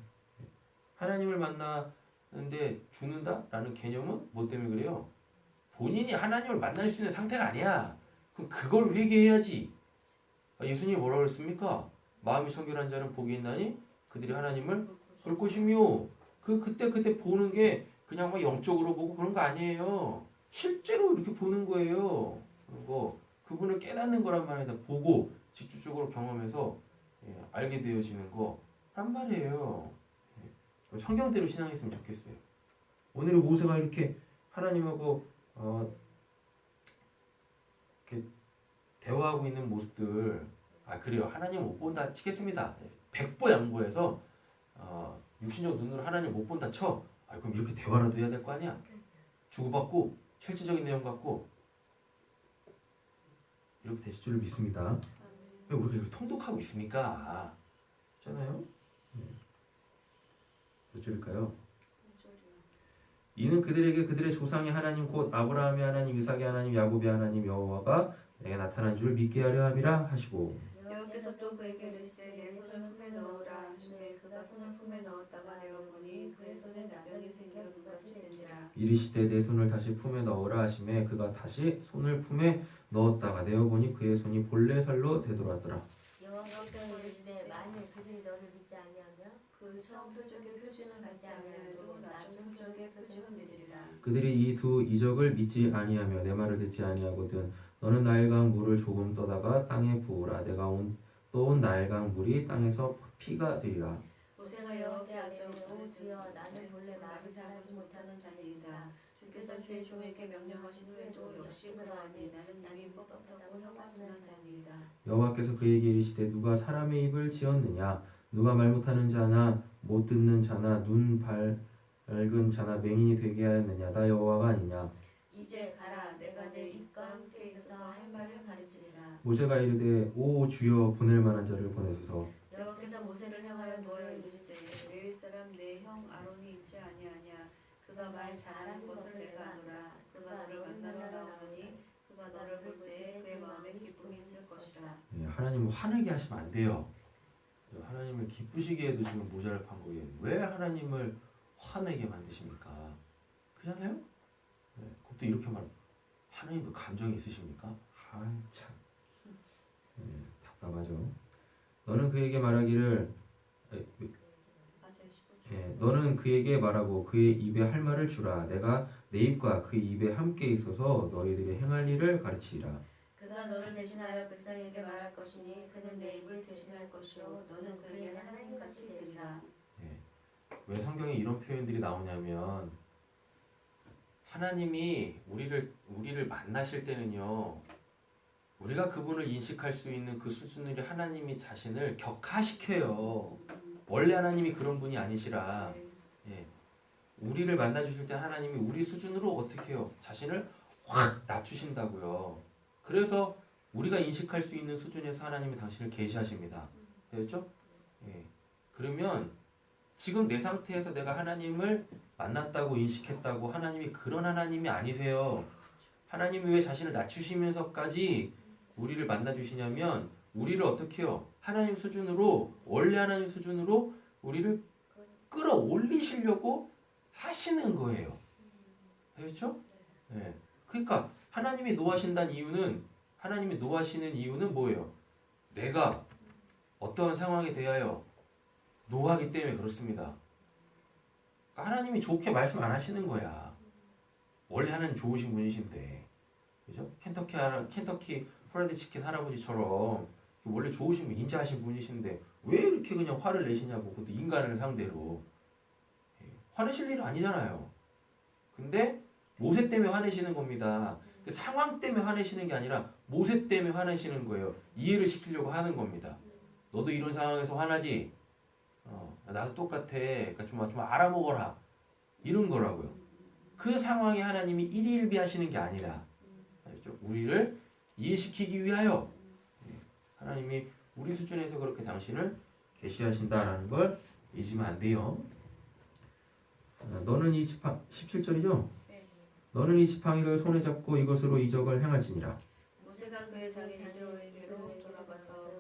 하나님을 만나는데 죽는다라는 개념은 뭐 때문에 그래요? 본인이 하나님을 만날 수 있는 상태가 아니야. 그럼 그걸 회개해야지. 예수님이 뭐라고 그랬습니까? 마음이 청결한 자는 복이 있나니 그들이 하나님을 볼 것이며 그때 보는 게 그냥 막 영적으로 보고 그런 거 아니에요. 실제로 이렇게 보는 거예요. 그런 거 그분을 깨닫는 거란 말이다. 보고 직접적으로 경험해서 알게 되어지는 거란 말이에요. 성경대로 신앙했으면 좋겠어요. 오늘 모세가 이렇게 하나님하고 이렇게 대화하고 있는 모습들 그래요. 하나님 못 본다 치겠습니다. 백보 양보해서 육신적 눈으로 하나님 못 본다 쳐. 그럼 이렇게 대화라도 해야 될 거 아니야. 주고받고 실질적인 내용 갖고 이렇게 되실 줄을 믿습니다. 왜 우리가 이렇게 통독하고 있습니까? 있잖아요. 몇 줄일까요? 이는 그들에게 그들의 조상의 하나님 곧 아브라함의 하나님, 이삭의 하나님, 야곱의 하나님 여호와가 내게 나타난 줄 믿게 하려 함이라 하시고 여호와께서 또 그에게 이르시되 내 손을 품에 넣으라 하시매 그가 손을 품에 넣었다가 내가 보니 그의 손에 나병이 생겨 눈같이 된지라. 이르시되 내 손을 다시 품에 넣으라 하시매 그가 다시 손을 품에 넣었다가 내어 보니 그의 손이 본래 살로 되돌았더라. 여호와께서 이르시되 만일 그들이 너를 믿지 아니하며 그 처음 표적의 표징을 받지 아니하여도 나중 표적의 표징을 믿으리라. 그들이 이 두 이적을 믿지 아니하며 내 말을 듣지 아니하거든 너는 나일강 물을 조금 떠다가 땅에 부으라 내가 떠온 나일강 물이 땅에서 피가 되리라. 모세가 여호와께 아뢰고 여쭈었고 주여 나는 본래 말을 잘하지 못하는 자니이다. 주께서 주의 종에게 명령하신 후에도 역시 그러하니 나는 이미 뻣뻣하고 혀가 둔한 자니이다. 여호와께서 그에게 이르시되 누가 사람의 입을 지었느냐 누가 말 못하는 자나 못 듣는 자나 눈 밝은 자나 맹인이 되게 하였느냐 나 여호와가 아니냐. 이제 가라 내가 내 입과 함께 있어서 할 말을 가르치리라. 모세가 이르되 오 주여 보낼 만한 자를 보내소서. 여호와께서 모세를 향하여 노여 이르시되 레위 사람 내 형 아론이 있지 아니하냐. 그가 말 잘하는 것을 내가 아노라. 그가 너를 만나러 나오더니 그가 너를 볼 때에 그의 마음에 기쁨이 있을 것이라. 하나님을 화내게 하시면 안 돼요. 하나님을 기쁘시게 해도 지금 모자를 판 거예요. 왜 하나님을 화내게 만드십니까? 그잖아요. 그것도 이렇게 말 하나님도 감정이 있으십니까? 참 답답하죠. 너는 그에게 말하기를 너는 그에게 말하고 그의 입에 할 말을 주라. 내가 내 입과 그 입에 함께 있어서 너희들의 행할 일을 가르치리라. 그가 너를 대신하여 백성에게 말할 것이니 그는 내 입을 대신할 것이요 너는 그에게 하나님같이 되리라. 왜 성경에 이런 표현들이 나오냐면 하나님이 우리를 만나실 때는요 우리가 그분을 인식할 수 있는 그 수준으로 하나님이 자신을 격하시켜요. 원래 하나님이 그런 분이 아니시라. 우리를 만나 주실 때 하나님이 우리 수준으로 어떻게 해요? 자신을 확 낮추신다고요. 그래서 우리가 인식할 수 있는 수준에서 하나님이 당신을 계시하십니다. 되었죠? 그러면 지금 내 상태에서 내가 하나님을 만났다고 인식했다고 하나님이 그런 하나님이 아니세요. 하나님이 왜 자신을 낮추시면서까지 우리를 만나 주시냐면 우리를 어떻게 해요? 하나님 수준으로 원래 하나님 수준으로 우리를 끌어올리시려고 하시는 거예요. 되었죠? 그러니까 하나님이 노하신다는 이유는 하나님이 노하시는 이유는 뭐예요? 내가 어떠한 상황에 대하여 노하기 때문에 그렇습니다. 그러니까 하나님이 좋게 말씀 안 하시는 거야. 원래 하나님 좋으신 분이신데, 그죠? 켄터키 프라이드 치킨 할아버지처럼 원래 좋으신 분, 인자하신 분이신데 왜 이렇게 그냥 화를 내시냐고. 그것도 인간을 상대로. 화내실 일은 아니잖아요. 근데 모세 때문에 화내시는 겁니다. 그 상황 때문에 화내시는 게 아니라 모세 때문에 화내시는 거예요. 이해를 시키려고 하는 겁니다. 너도 이런 상황에서 화나지? 나도 똑같아. 그러니까 좀 알아먹어라. 이런 거라고요. 그 상황에 하나님이 일희일비하시는 게 아니라 우리를 이해시키기 위하여 하나님이 우리 수준에서 그렇게 당신을 계시하신다라는 걸 잊으면 안 돼요. 너는 이 지팡 17절이죠? 너는 이 지팡이를 손에 잡고 이것으로 이적을 행할지니라. 모세가 그의 자기 디도에게로 돌아가서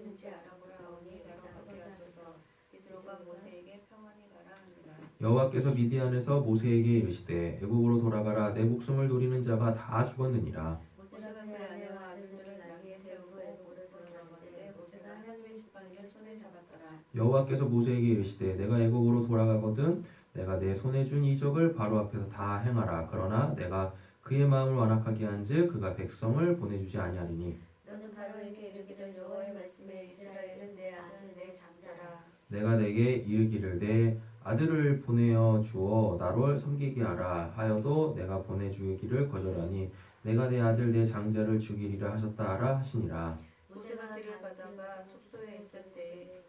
있는지 알아보라 하오니 나로 가게 하소서. 이드로가 모세에게 평안히 가라 하니라. 여호와께서 미디안에서 모세에게 이르시되 애굽으로 돌아가라 내 목숨을 노리는 자가 다 죽었느니라. 모세가 그의 아내와 아들들을 나귀에 태우고 애굽으로 돌아가는데 모세가 하나님의 지팡이를 손에 잡았더라. 여호와께서 모세에게 이르시되 내가 애굽으로 돌아가거든 내가 내 손에 준 이적을 바로 앞에서 다 행하라. 그러나 내가 그의 마음을 완악하게 한즉 그가 백성을 보내주지 아니하리니 너는 바로에게 이르기를 여호와의 말씀에 이스라엘은 내 아들 내 장자라. 내가 내게 이르기를 내 아들을 보내어 주어 나를 섬기게 하라 하여도 내가 보내주기를 거절하니 내가 내 아들 내 장자를 죽이리라 하셨다 하라 하시니라. 모세가 길을 가다가 숙소에 있을 때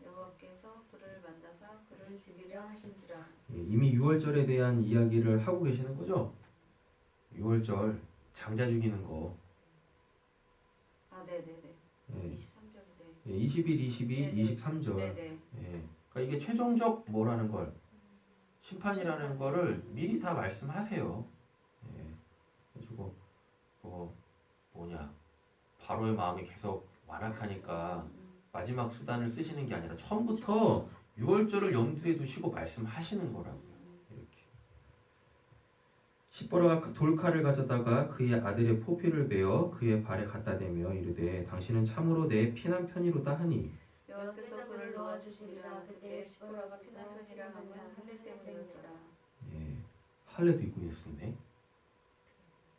여호와께서 그를 만나사 그를 죽이려 하신지라. 예, 이미 유월절에 대한 이야기를 하고 계시는 거죠. 유월절 장자 죽이는 거. 아 네네네. 예, 23절인데. 20일, 22, 네네. 23절. 네네. 예. 그러니까 이게 최종적 뭐라는 걸 심판이라는 거를 미리 다 말씀하세요. 예. 그래가지고 뭐냐 바로의 마음이 계속 완악하니까 마지막 수단을 쓰시는 게 아니라 처음부터 유월절을 염두에 두시고 말씀하시는 거라고요. 이렇게. 십보라가 돌칼을 가져다가 그의 아들의 포피를 베어 그의 발에 갖다 대며 이르되 당신은 참으로 내 피난 편이로다 하니 여호와께서 그를 놓아주시리라. 그때 시보라가 피난 편이라 함은 할례 때문이었더라. 예, 할례도 입고 있었네.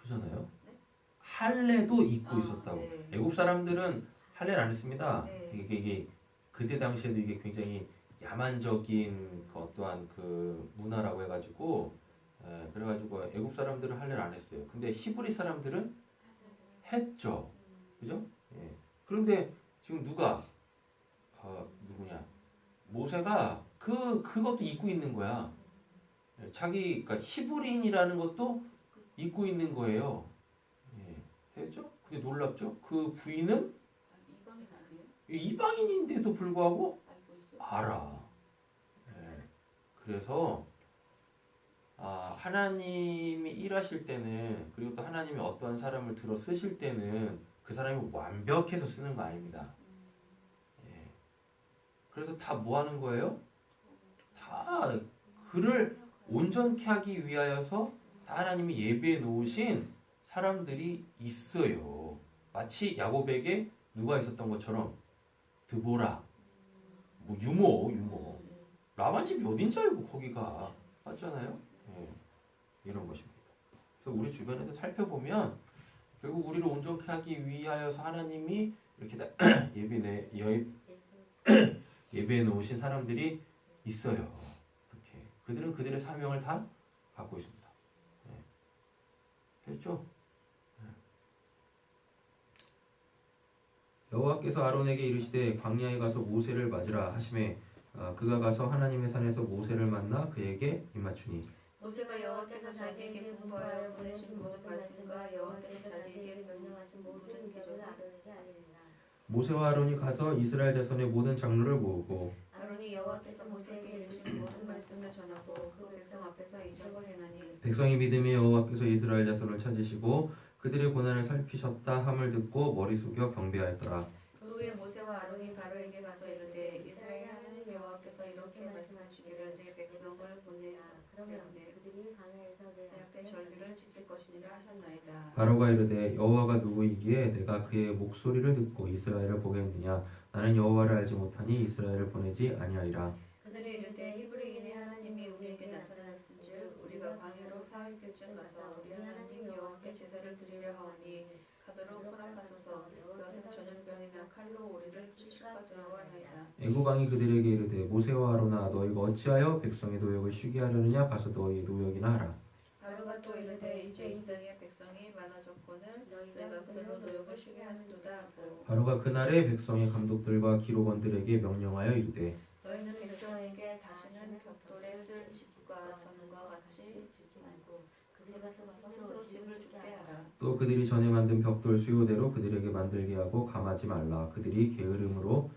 그잖아요. 네? 할례도 입고 아, 있었다고. 네. 애국 사람들은 할례를 안 했습니다. 네. 이게 그때 당시에도 이게 굉장히 야만적인 그 어떠한 그 문화라고 해가지고 그래가지고 애국 사람들은 할례를 안 했어요. 근데 히브리 사람들은 했죠. 그죠? 예. 그런데 지금 누구냐? 모세가 그것도 입고 있는 거야. 그러니까 히브리인이라는 것도 입고 있는 거예요. 예. 됐죠? 근데 놀랍죠? 그 부인은 이방인 아니에요? 이방인인데도 불구하고 알고 있어요? 알아. 예. 그래서 하나님이 일하실 때는 그리고 또 하나님이 어떠한 사람을 들어 쓰실 때는 그 사람이 완벽해서 쓰는 거 아닙니다. 예. 그래서 다 뭐 하는 거예요? 다 그를 온전케 하기 위하여서 다 하나님이 예비해 놓으신 사람들이 있어요. 마치 야곱에게 누가 있었던 것처럼 드보라, 뭐 유모. 라반 집이 어딘지 알고 거기가 맞잖아요. 예. 이런 것입니다. 그래서 우리 주변에도 살펴보면 결국 우리를 온전케 하기 위하여서 하나님이 이렇게 다 예배해 놓으신 사람들이 있어요. 이렇게 그들은 그들의 사명을 다 갖고 있습니다. 예. 됐죠? 여호와께서 아론에게 이르시되 광야에 가서 모세를 맞으라 하시매 그가 가서 하나님의 산에서 모세를 만나 그에게 입맞추니 모세가 여호와께서 자기에게 분부하여 보내신 모든 말씀과 여호와께서 자기에게 명령하신 모든 기적을 아론에게 알리니라. 모세와 아론이 가서 이스라엘 자손의 모든 장로를 모으고 아론이 여호와께서 모세에게 이르신 모든 말씀을 전하고 그 백성 앞에서 이적을 행하니 백성이 믿음에 여호와께서 이스라엘 자손을 찾으시고 그들의 고난을 살피셨다 함을 듣고 머리 숙여 경배하였더라. 그 후에 모세와 아론이 바로에게 가서 이르되 이스라엘 하나님 여호와께서 이렇게 말씀하시기를 내 백성을 보내라. 그러면 그들이 광야에서 내 내 앞에 절기를 지킬 것이니라 하셨나이다. 바로가 이르되 여호와가 누구이기에 내가 그의 목소리를 듣고 이스라엘을 보겠느냐 나는 여호와를 알지 못하니 이스라엘을 보내지 아니하리라. 그들이 이르되 히브리인의 하나님이 우리에게 나타났은즉 우리가 광야로 사흘길쯤 가서 우리 하나님 여호와께 제사를 드리려 하오니 가도록 허락하소서. 여호와께서 전염병이나 칼로 우리를 칠칠까 두려워하나이다. 애굽왕이 그들에게 이르되 모세와 아론아 너희가 어찌하여 백성의 노역을 쉬게 하려느냐 가서 너희 노역이나 하라. 바로가 또 이르되 이제 이 땅에 백성이 많아졌거늘 너희가 그들로 노역을 쉬게 하는도다 하고 바로가 그날에 백성의 감독들과 기록원들에게 명령하여 이르되 너희는 백성에게 다시는 벽돌에 쓸 집과 전과 같이 주지 말고 그들이 가서 스스로 집을 죽게 하라. 또 그들이 전에 만든 벽돌 수요대로 그들에게 만들게 하고 감하지 말라. 그들이 게으름으로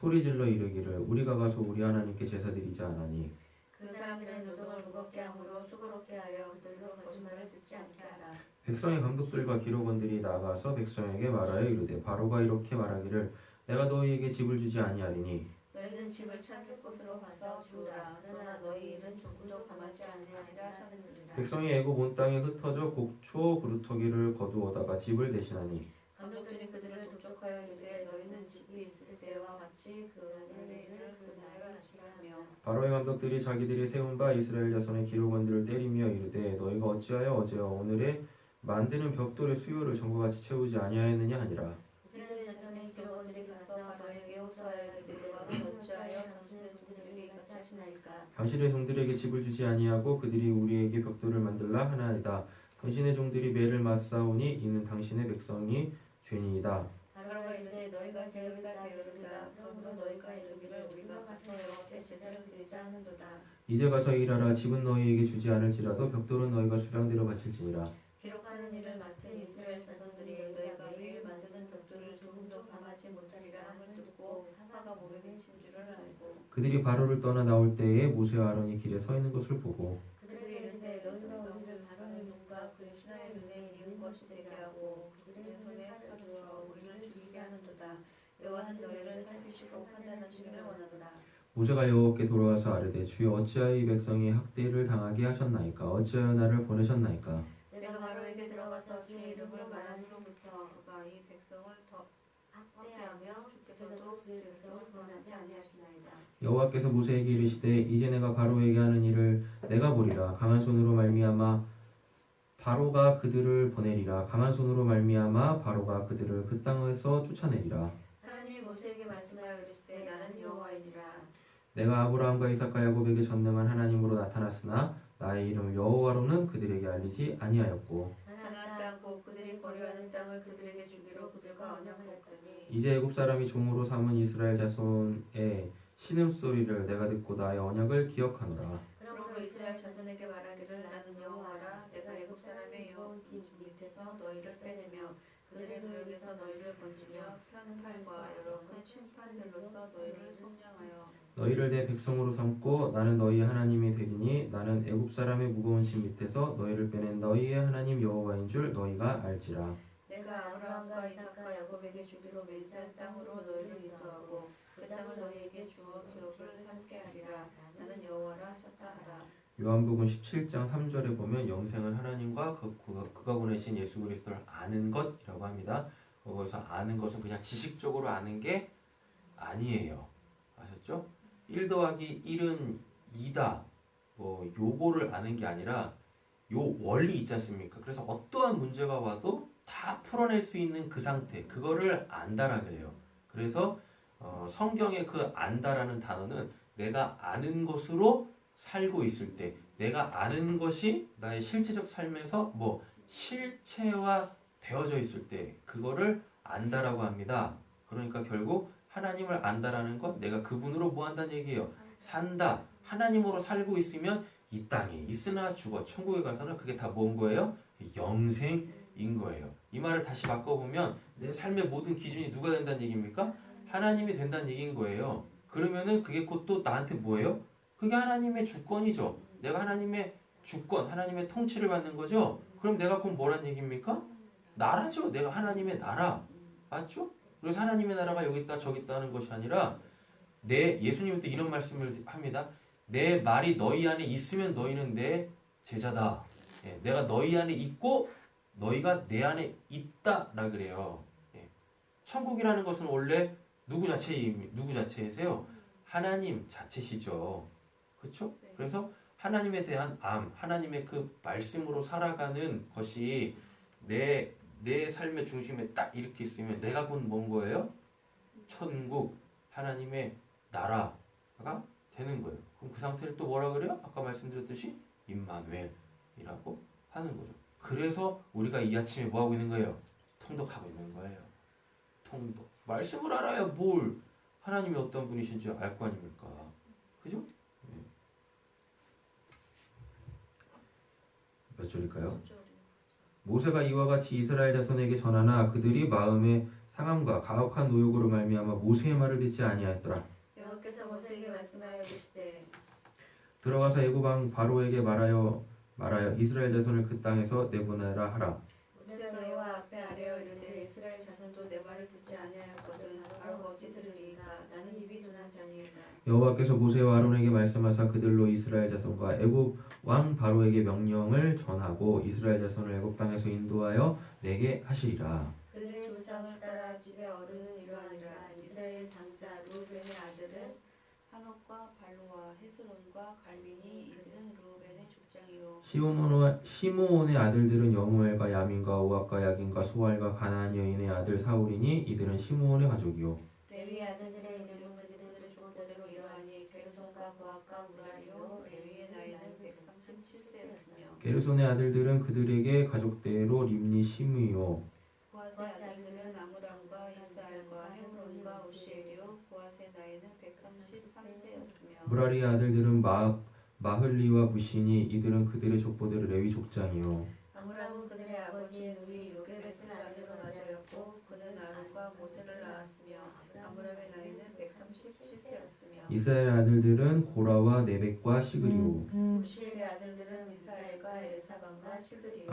소리질러 이르기를 우리가 가서 우리 하나님께 제사 드리지 않으니 그 사람들의 노동을 무겁게 함으로 수고롭게 하여 그들로 거짓말을 듣지 않게 하라. 백성의 감독들과 기록원들이 나가서 백성에게 말하여 이르되 바로가 이렇게 말하기를 내가 너희에게 집을 주지 아니하리니 너희는 집을 찾을 곳으로 가서 주우라. 그러나 너희 일은 조금도 감하지 아니하리라 하셨느니라. 백성이 애굽 온 땅에 흩어져 곡초 그루터기를 거두어다가 집을 대신하니 감독들이 그들을 독촉하여 이르되 너희는 집이 있을 때와 같이 그 날의 일을 그 날에 하시라 하며 바로의 감독들이 자기들이 세운 바 이스라엘 자손의 기록원들을 때리며 이르되 너희가 어찌하여 어제와 오늘에 만드는 벽돌의 수요를 전과 같이 채우지 아니하였느냐 하니라. 이스라엘 자손의 기록원들이 가서 바로에게 호소하여 이르되 바로 어찌하여 당신의 종들에게 이같이 하시나이까. 당신의 종들에게 집을 주지 아니하고 그들이 우리에게 벽돌을 만들라 하나이다. 당신의 종들이 매를 맞사오니 이는 당신의 백성이 죄니이다. 바로가 이르되 너희가 게으르다 게으르다. 그러므로 너희가 이르기를 우리가 가서 여호와께 제사를 드리자 하는도다. 이제 가서 일하라. 집은 너희에게 주지 않을지라도 벽돌은 너희가 수량대로 바칠지니라. 기록하는 일을 맡은 이스라엘 자손들이 너희가 매일 만드는 벽돌을 조금도 감하지 못하리라 함을 듣고 화가 몸에 미친 줄을 알고 그들이 바로를 떠나 나올 때에 모세와 아론이 길에 서 있는 것을 보고 그들이 이르되 너희가 우리를 바로의 눈과 그의 신하의 눈에 미운 것이 되게 하고 그들의 손에 펴주어 우리를 죽이게 하는도다. 여호와는 너희를 살피시고 판단하시기를 원하노라. 모세가 여호와께 돌아와서 아뢰되 주여 어찌하여 이 백성이 학대를 당하게 하셨나이까 어찌하여 나를 보내셨나이까. 내가 바로에게 들어가서 주의 이름을 말한 후로부터 그가 이 백성을 더 학대하며 주께서도 주의 백성을 구원하지 아니하시나이다. 여호와께서 모세에게 이르시되 이제 내가 바로에게 하는 일을 내가 보리라. 강한 손으로 말미암아 바로가 그들을 보내리라. 강한 손으로 말미암아 바로가 그들을 그 땅에서 쫓아내리라. 하나님이 모세에게 말씀하여 이르시되 나는 여호와이니라. 내가 아브라함과 이삭과 야곱에게 전능한 하나님으로 나타났으나 나의 이름을 여호와로는 그들에게 알리지 아니하였고 가나안 땅 곧 그들이 거류하는 땅을 그들에게 주기로 그들과 언약하였더니 이제 애굽 사람이 종으로 삼은 이스라엘 자손의 신음소리를 내가 듣고 나의 언약을 기억하노라. 그러므로 이스라엘 자손에게 말하기를 나는 여호와라. 내가 애굽 사람의 여호와 집 밑에서 너희를 빼내며 그들의 노역에서 너희를 건지며 편팔과 여러 큰 심판들로서 너희를 속량하여 너희를 내 백성으로 삼고 나는 너희의 하나님이 되리니 나는 애굽 사람의 무거운 짐 밑에서 너희를 빼낸 너희의 하나님 여호와인 줄 너희가 알지라. 내가 아브라함과 이삭과 야곱에게 주기로 맹세한 땅으로 너희를 인도하고 그 땅을 너희에게 주어 기업을 삼게 하리라. 나는 여호와라 하셨다 하라. 요한복음 17장 3절에 보면 영생은 하나님과 그가 보내신 예수 그리스도를 아는 것이라고 합니다. 거기서 아는 것은 그냥 지식적으로 아는 게 아니에요. 아셨죠? 1 더하기 1은 2다. 뭐 요거를 아는 게 아니라 요 원리 있지 않습니까? 그래서 어떠한 문제가 와도 다 풀어낼 수 있는 그 상태, 그거를 안다라 그래요. 그래서 성경의 그 안다라는 단어는 내가 아는 것으로 살고 있을 때, 내가 아는 것이 나의 실제적 삶에서 뭐 실체화 되어져 있을 때 그거를 안다라고 합니다. 그러니까 결국 하나님을 안다라는 건 내가 그분으로 뭐 한다는 얘기예요. 산다. 하나님으로 살고 있으면 이 땅에 있으나 죽어 천국에 가서는 그게 다 뭔 거예요? 영생인 거예요. 이 말을 다시 바꿔보면 내 삶의 모든 기준이 누가 된다는 얘기입니까? 하나님이 된다는 얘기인 거예요. 그러면은 그게 곧 또 나한테 뭐예요? 그게 하나님의 주권이죠. 내가 하나님의 주권, 하나님의 통치를 받는 거죠. 그럼 내가 곧 뭐란 얘기입니까? 나라죠. 내가 하나님의 나라. 맞죠? 그래서 하나님의 나라가 여기 있다 저기 있다 하는 것이 아니라 예수님은 또 이런 말씀을 합니다. 내 말이 너희 안에 있으면 너희는 내 제자다. 예, 내가 너희 안에 있고 너희가 내 안에 있다라 그래요. 예. 천국이라는 것은 원래 누구 자체이세요? 하나님 자체시죠. 그렇죠? 그래서 하나님에 대한 하나님의 그 말씀으로 살아가는 것이 내 삶의 중심에 딱 이렇게 있으면 내가 곧 뭔 거예요? 천국, 하나님의 나라가 되는 거예요. 그럼 그 상태를 또 뭐라 그래요? 아까 말씀드렸듯이 임마누엘이라고 하는 거죠. 그래서 우리가 이 아침에 뭐 하고 있는 거예요? 통독하고 있는 거예요. 통독. 말씀을 알아야 뭘 하나님이 어떤 분이신지 알 거 아닙니까? 그죠? 네. 몇 절일까요? 모세가 이와 같이 이스라엘 자손에게 전하나 그들이 마음의 상함과 가혹한 노역으로 말미암아 모세의 말을 듣지 아니하였더라. 여호와께서 모세에게 말씀하여 이르시되 들어가서 애굽 왕 바로에게 말하여 이스라엘 자손을 그 땅에서 내보내라 하라. 모세가 여호와 앞에 아뢰어 이르되 이스라엘 자손도 내 말을 듣지 아니하였거든. 바로가 어찌 들으리까 나는 입이 둔한 자니이다. 여호와께서 모세와 아론에게 말씀하사 그들로 이스라엘 자손과 애굽 왕 바로에게 명령을 전하고 이스라엘 자손을 애굽 땅에서 인도하여 내게 하시리라. 그들의 조상을 따라 집의 어른은 이러하니라. 이스라엘 장자 루벤의 아들은 한옥과 발루와 헤스론과 갈빈이 이들은 루벤의 족장이요. 시므온의 아들들은 여무엘과 야민과 오압과 야긴과 소알과 가나안 여인의 아들 사울이니 이들은 시므온의 가족이요. 레위 아들들의 이름은 그들의 족보대로 이러하니 게르손과 고압과 무라리요. 레위의 나이는 137세였으며 게르손의 아들들은 그들에게 가족대로 림니 시므요. 고앗의 아들들은 아므람과 이스알과 헤브론과 오시엘이요. 고앗의 나이는 133세였으며 무라리의 아들들은 마흘리와 무시니 이들은 그들의 족보대로 레위 족장이요. 아므람은 그들의 아버지 누이 요게벳을 아내로 맞이하였고 그는 아론과 모세를 낳았으며 아므람의 나이는 137세였으며 이스라엘 아들들은 고라와 네벡과 시그리오. 오시엘의 아들들은 미사엘과 엘사반과 시드리요.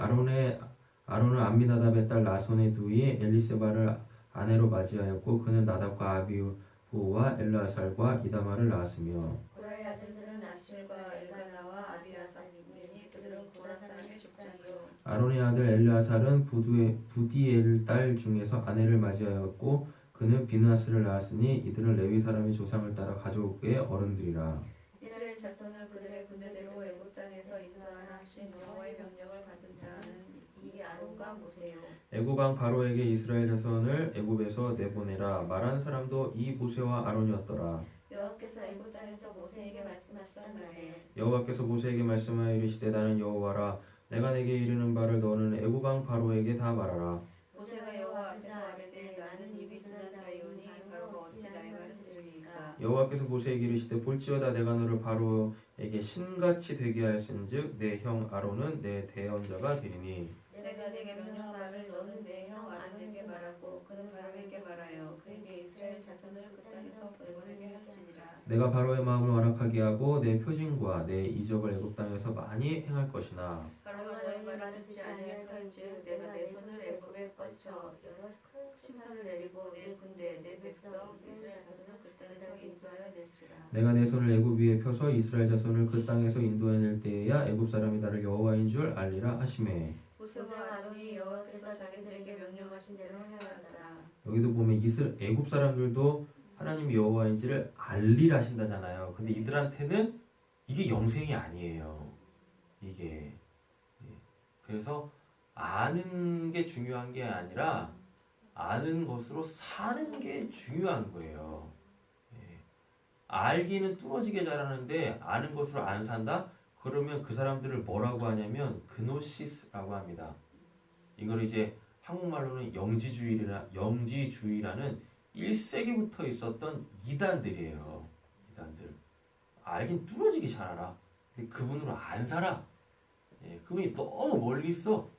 아론은 암미나답의 딸 나손의 누이 엘리세바를 아내로 맞이하였고 그는 나답과 아비후와 엘르아살과 이다마를 낳았으며 고라의 아들들은 아실과 엘가나와 아비아삽이니 그들은 고라 사람의 족장이요. 아론의 아들 엘르아살은 부디엘 딸 중에서 아내를 맞이하였고 그는 비느하스를 낳았으니 이들은 레위 사람의 조상을 따라 가족의 어른들이라. 이스라엘 자손을 그들의 군대대로 애굽 땅에서 인도하라 하신 여호와의 명령을 받은 자는 이 아론과 모세요. 애굽 왕 바로에게 이스라엘 자손을 애굽에서 내보내라 말한 사람도 이 모세와 아론이었더라. 여호와께서 애굽 땅에서 모세에게 말씀하셨나니 여호와께서 모세에게 말씀하여 이르시되 나는 여호와라 내가 내게 이르는 바를 너는 애굽 왕 바로에게 다 말하라. 모세가 여호와 앞에서 아뢰되 나는 입이 둔한 자이오니 바로가 어찌 나의 말을 들으리이까. 여호와께서 모세에게 이르시되 볼지어다 내가 너를 바로에게 신같이 되게 하였은즉 내 형 아론은 내 대언자가 되리니 내가 내게 명령한 말을 너는 내 형 아론에게 말하고 그는 바로에게 말하여 그에게 이스라엘 자손을 그 땅에서 보내보내게 할지니라. 내가 바로의 마음을 완악하게 하고 내 표징과 내 이적을 애굽 땅에서 많이 행할 것이나 바로가 너의 말을 듣지 아니할 터인즉 내가 내 손을 애굽에 뻗쳐 여러 큰 심판을 내리고 내 군대 내 백성 이스라엘 자손을 그 땅에서 인도하여 낼지라. 내가 내 손을 애굽 위에 펴서 이스라엘 자손을 그 땅에서 인도해낼 때에야 애굽 사람이 나를 여호와인 줄 알리라 하시매. 모세와 아론이 여호와께서 자기들에게 명령하신 대로 행하였더라. 여기도 보면 애굽 사람들도 하나님이 여호와인지를 알리라 하신다잖아요. 근데 이들한테는 이게 영생이 아니에요. 이게 그래서 아는 게 중요한 게 아니라 아는 것으로 사는 게 중요한 거예요. 알기는 뚫어지게 잘하는데 아는 것으로 안 산다? 그러면 그 사람들을 뭐라고 하냐면 그노시스라고 합니다. 이걸 이제 한국말로는 영지주의라는 1세기부터 있었던 이단들이에요. 이단들. 알긴 뚫어지게 잘 알아. 근데 그분으로 안 살아. 그분이 너무 멀리 있어.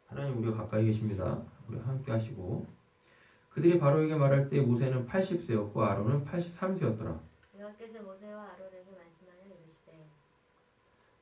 하나님 우리가 가까이 계십니다. 우리 함께 하시고. 그들이 바로에게 말할 때 모세는 80세였고 아론은 83세였더라. 여호와께서 모세와 아론에게 말씀하여 이르시되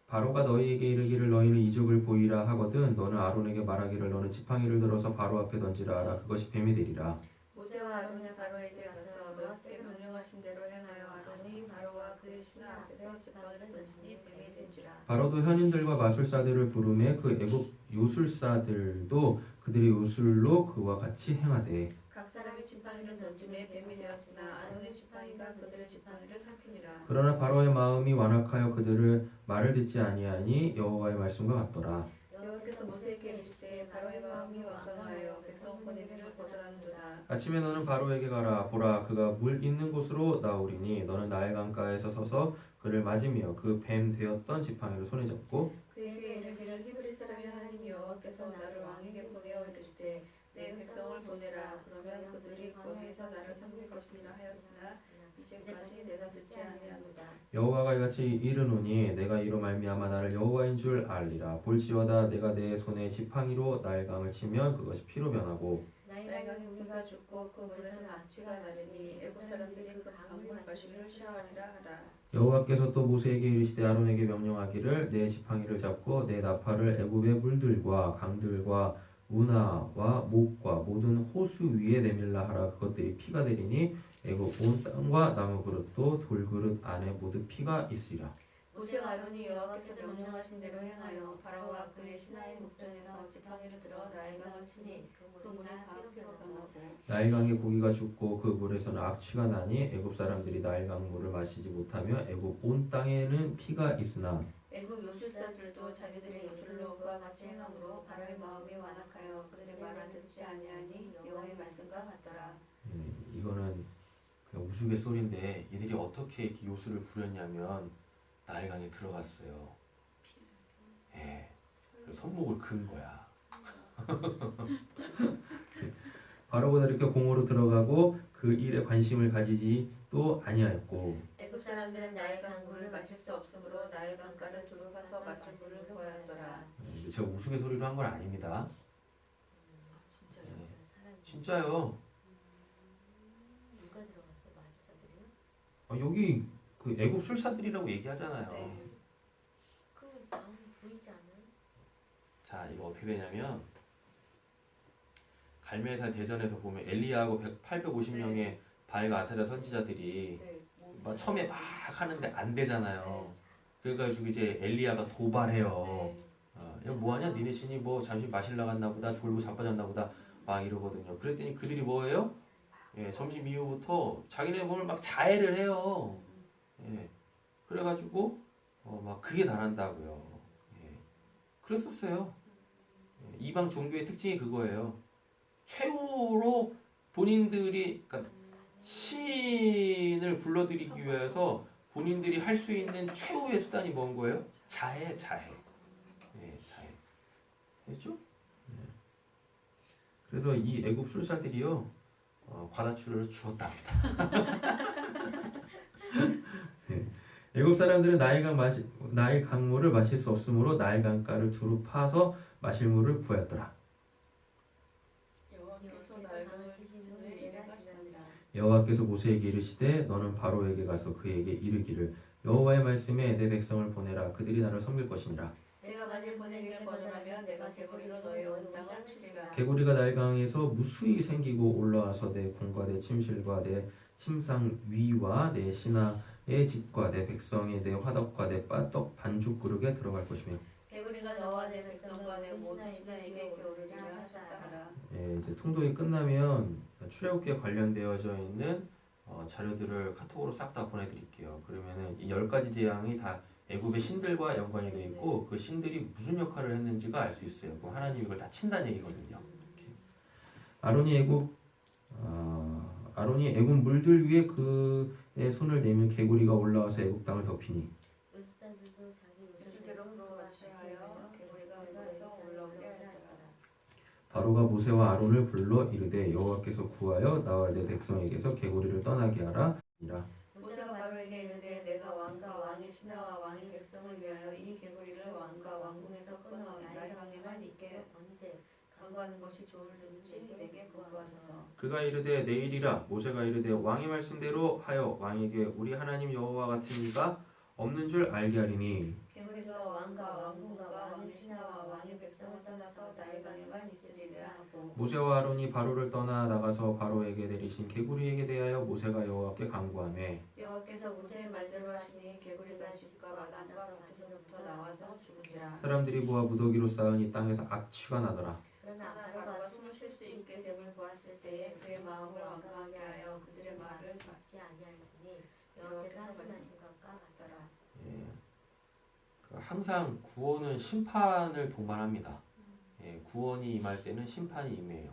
바로가 너희에게 이르기를 너희는 이적을 보이라 하거든 너는 아론에게 말하기를 너는 지팡이를 들어서 바로 앞에 던지라 하라 그것이 뱀이 되리라. 모세와 아론이 바로에게 가서 너희께 명령하신 대로 행하여 아론이 바로와 그의 신하 앞에서 지팡이를 던지니 뱀이 된지라. 바로도 현인들과 마술사들을 부르매 그 애굽 요술사들도 그들의 요술로 그와 같이 행하되 각 사람이 지팡이를 던짐에 뱀이 되었으나 아론의 지팡이가 그들의 지팡이를 삼키니라. 그러나 바로의 마음이 완악하여 그들을 말을 듣지 아니하니 여호와의 말씀과 같더라. 여호와께서 모세에게 이르시되 바로의 마음이 완강하여 백성 보내기를 거절하는도다. 아침에 너는 바로에게 가라 보라 그가 물 있는 곳으로 나오리니 너는 나일 강가에서 서서 그를 맞으며 그 뱀 되었던 지팡이를 손에 잡고 그에게 이르기를 히브리 사람이 하나님 여호와께서 나를 왕에게 보내어 이르시되 내 백성을 보내라. 그러면 그들이 거기에서 나를 섬길 것이니라 하였으나 이제까지 내가 듣지 아니하노다. 여호와가 이같이 이르노니 내가 이로 말미암아 나를 여호와인 줄 알리라. 볼지어다 내가 내 손에 지팡이로 나일강을 치면 그것이 피로 변하고 나일강의 무기가 죽고 그 물에서 악취가 나르니 애굽 사람들이 그 강물 마시기를 싫어하리라 하라. 여호와께서 또 모세에게 이르시되 아론에게 명령하기를 내 지팡이를 잡고 내 나팔을 애굽의 물들과 강들과 운하와 목과 모든 호수 위에 내밀라 하라. 그것들이 피가 되리니 애굽 온 땅과 나무 그릇도 돌그릇 안에 모두 피가 있으리라. 모세와 아론이 여호와께서 명령하신 대로 행하여 바로와 그의 신하의 목전에서 지팡이를 들어 나일강을 치니 그 물에 다 피로 변하고 나일강에 고기가 죽고 그 물에서는 악취가 나니 애굽 사람들이 나일강 물을 마시지 못하며 애굽 온 땅에는 피가 있으나 애굽 요술사들도 자기들의 요술로 그와 같이 행함으로 바로의 마음이 완악하여 그들의 말을 듣지 아니하니 여호와의 말씀과 같더라. 이거는 그냥 우스갯소리인데 이들이 어떻게 이렇게 요술을 부렸냐면 나일강에 들어갔어요. 예, 그래서 손목을 근 거야. 바로보다 이렇게 공으로 들어가고 그 일에 관심을 가지지 또 아니하였고 애굽 사람들은 나일강 물을 마실 수 없으므로 나일강가를 두루 파서 마실 물을 구하였더라. 제가 우스갯소리로 한 건 아닙니다. 진짜요? 진짜요. 누가 들어갔어? 마술사들이요? 여기 그 애굽 술사들이라고 얘기하잖아요. 네. 그 마음 보이지 않아요? 자, 이거 어떻게 되냐면 갈멜살 대전에서 보면 엘리야하고 850명의 바알과 아세라 선지자들이 네. 막 처음에 막 하는데 안 되잖아요. 그래가지고 이제 엘리야가 도발해요. 야, 뭐하냐? 니네 신이 뭐 잠시 마실 나갔나 보다, 졸고 자빠졌나 보다 막 이러거든요. 그랬더니 그들이 뭐예요? 예, 점심 이후부터 자기네 몸을 막 자해를 해요. 예, 그래가지고 막 그게 달한다고요. 예, 그랬었어요. 예, 이방 종교의 특징이 그거예요. 최후로 본인들이 그러니까 신을 불러들이기 위해서 본인들이 할 수 있는 최후의 수단이 뭔 거예요? 자해. 예, 자해. 됐죠? 네. 그래서 이 애굽 술사들이요 과다출혈을 주었답니다. 네. 애굽 사람들은 나일 강물을 마실 수 없으므로 나일 강가를 두루 파서 마실 물을 구하였더라. 여호와께서 나일강을 치신 후에 이래가 지나니라. 여호와께서 모세에게 이르시되 너는 바로에게 가서 그에게 이르기를 여호와의 말씀에 내 백성을 보내라. 그들이 나를 섬길 것이니라. 내가 만일 보내기를 거절하면 내가 개구리로 너의 온 땅을 치리라. 개구리가 나일강에서 무수히 생기고 올라와서 내 궁과 내 침실과 내 침상 위와 내 신하의 집과 내 백성의 내 화덕과 내 빠떡 반죽 그릇에 들어갈 것이며 개구리가 너와 내 백성과 내 모든 신하에게 겨루리라 하셨다 하라. 예, 이제 통독이 끝나면 출애굽기에 관련되어져 있는 자료들을 카톡으로 싹 다 보내드릴게요. 그러면은 이 10가지 재앙이 다 애굽의 신들과 연관이 되어 있고 그 신들이 무슨 역할을 했는지가 알 수 있어요. 그럼 하나님이 이걸 다 친다는 얘기거든요. 아론이 애굽 물들 위에 그의 손을 내밀 개구리가 올라와서 애굽 땅을 덮이니 요술사들도 자기 요술대로 그와 같이 하여 개구리가 애굽에서 올라오게 하였더라. 바로가 모세와 아론을 불러 이르되 여호와께서 구하여 나와 내 백성에게서 개구리를 떠나게 하라. 모세가 바로에게 이르되 내가 왕과 왕의 신하와 왕의 백성을 위하여 이 개구리를 왕과 왕궁에서 끊어 나일강에만 있게 언제 간구하는 것이 좋을지 내게 보고하소서. 그가 이르되 내일이라. 모세가 이르되 왕의 말씀대로 하여 왕에게 우리 하나님 여호와 같은 이가 없는 줄 알게 하리니 개구리가 왕과 왕궁과 왕의 신하와 왕의 백성을 떠나서 나일강에만 있으리라 하고 모세와 아론이 바로를 떠나 나가서 바로에게 내리신 개구리에게 대하여 모세가 여호와께 간구하매 여호와께서 모세의 말대로 하시니 개구리가 집과 마당과 밭에서부터 나와서 죽은지라. 사람들이 보아 무더기로 쌓은 이 땅에서 악취가 나더라. 그러나 하나 바로가 숨을 쉴 수 있게 됨을 보았을 때에 그의 마음을 완강하게 하여 그들의 말을 받지 아니하였으니 여호와께서 말씀하신 것과 같더라. 예. 항상 구원은 심판을 동반합니다. 예, 구원이 임할 때는 심판이 임해요.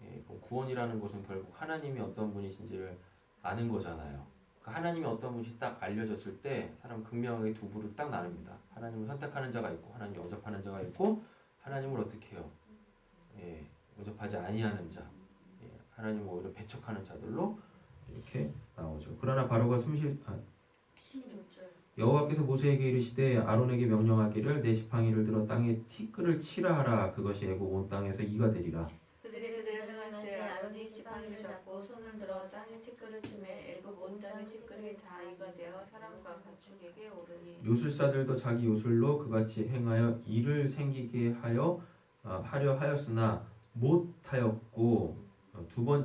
예, 그럼 구원이라는 것은 결국 하나님이 어떤 분이신지를 아는 거잖아요. 그 하나님이 어떤 분이 딱 알려졌을 때 사람 극명하게 두 부로 딱 나눕니다. 하나님을 선택하는 자가 있고 하나님 영접하는 자가 있고 하나님을 어떻게 해요? 예, 영접하지 아니하는 자, 예, 하나님을 오히려 배척하는 자들로 이렇게 나오죠. 그러나 바로가 16절. 여호와께서 모세에게 이르시되 아론에게 명령하기를 내 지팡이를 들어 땅에 티끌을 치라 하라. 그것이 애굽 온 땅에서 이가 되리라. 그들이 그들을 행할 때 아론이 지팡이를 잡고 손을 들어 땅에 티끌을 치매 애굽 온 땅의 티끌이 다 이가 되어 사람과 가축에게 오르니 요술사들도 자기 요술로 그같이 행하여 이를 생기게 하여 하려 하였으나 못하였고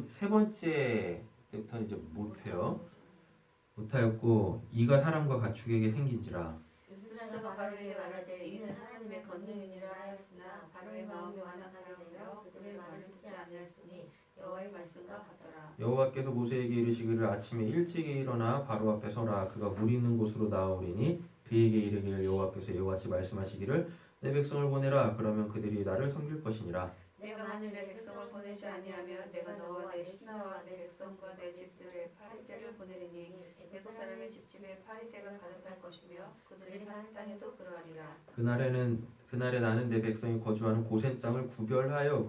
세 번째 때부터는 이제 못해요. 못하였고 이가 사람과 가축에게 생긴지라. 유수가 바로에게 말하되 이는 하나님의 권능이니라 하였으나 바로의 마음이 완악하여 그들의 말을 듣지 아니하였으니 여호와의 말씀과 같더라. 여호와께서 모세에게 이르시기를 아침에 일찍 일어나 바로 앞에 서라. 그가 물 있는 곳으로 나아오리니 그에게 이르기를 여호와께서 이와 같이 말씀하시기를 내 백성을 보내라. 그러면 그들이 나를 섬길 것이니라. 내가 만일 내 백성을 보내지 아니하면 내가 너와 내 신하와 내 백성과 내 집들의 파리떼를 보내리니 애굽 사람의 집집에 파리떼가 가득할 것이며 그들이 사는 땅에도 그러하리라. 그날에 나는 내 백성이 거주하는 고센 땅을 구별하여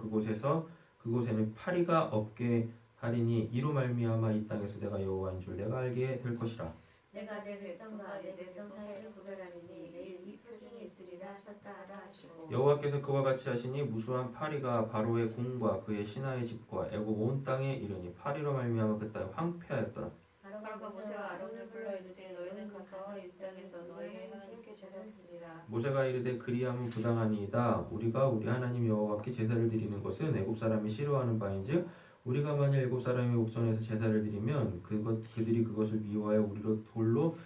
그곳에는 파리가 없게 하리니 이로 말미암아 이 땅에서 내가 여호와인 줄 내가 알게 될 것이라. 내가 내 백성과 내 백성 사이를 구별하리니 내일 이 표징이 있으리라 하셨다 하라 하시고 여호와께서 그와 같이 하시니 무수한 파리가 바로의 궁과 그의 신하의 집과 애굽 온 땅에 이르니 파리로 말미암아 그 땅이 황폐하였더라. 바로가 모세와 아론을 불러 이르되 너희는 가서 이 땅에서 너희의 하나님께 제사를 드리라. 모세가 이르되 그리하면 부당하니이다. 우리가 우리 하나님 여호와께 제사를 드리는 것은 애굽 사람이 싫어하는 바인즉 우리가 만일 애굽 사람의 옥전에서 제사를 드리면 그들이 그것을 미워하여 우리로 돌로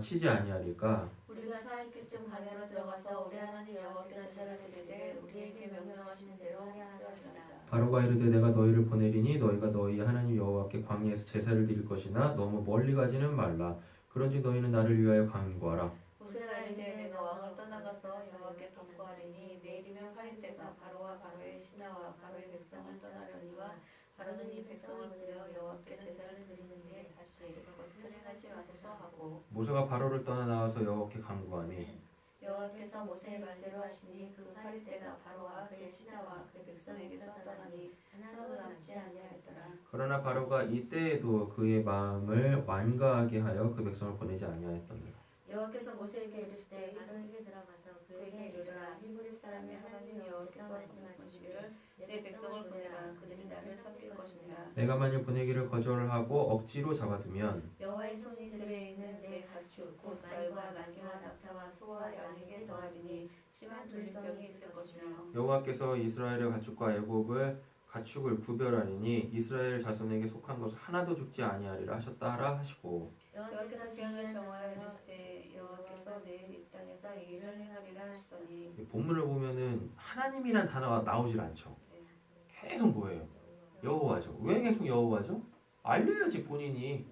치지 아니하리까. 우리가 사흘쯤 강야로 들어가서 우리 하나님 여호와께 제사를 드리되 우리에게 명령하시는 대로 하려 하리라. 바로가 이르되 내가 너희를 보내리니 너희가 너희 하나님 여호와께 광야에서 제사를 드릴 것이나 너무 멀리 가지는 말라. 그런즉 너희는 나를 위하여 간구하라. 모세가 이르되 내가 왕을 떠나가서 여호와께 간구하리니 내일이면 파리떼가 바로와 바로의 신하와 바로의 백성을 떠나려니와 바로는 이 백성을 보내어 여호와께 제사를 드리는데 다시 그것을 행하지 마소서 하고 모세가 바로를 떠나 나와서 여호와께 간구하니 여호와께서 모세의 말대로 하시니 그 파리떼가 바로와 그의 신하와 그의 백성에게서 떠나니 하나도 남지 아니하였더라. 그러나 바로가 이때에도 그의 마음을 완가하게 하여 그 백성을 보내지 아니하였더라. 여호와께서 모세에게 이르시되 바로에게 들어가서 그에게 그에게 이르라 히브리 사람의 하나님 여호와께서 말씀하시기를 내 백성을 보내라 그들이 나를 섬길 것이니라. 내가 만일 보내기를 거절하고 억지로 잡아두면 여호와의 손이 들에 있는 내 가축 곧 말과 나귀와 낙타와 소와 양에게 더하리니 심한 돌림병이 있을 것이며 여호와께서 이스라엘의 가축과 애굽을 가축을 구별하리니 이스라엘 자손에게 속한 것을 하나도 죽지 아니하리라 하셨다 하라 하시고 여호와께서 기한을 정하여 이르시되 여호와께서 내일 이 땅에서 이 일을 행하리라 하시더니 이 본문을 보면은 하나님이란 단어가 나오질 않죠. 계속 뭐예요? 여호와죠. 왜 계속 여호와죠? 알려야지 본인이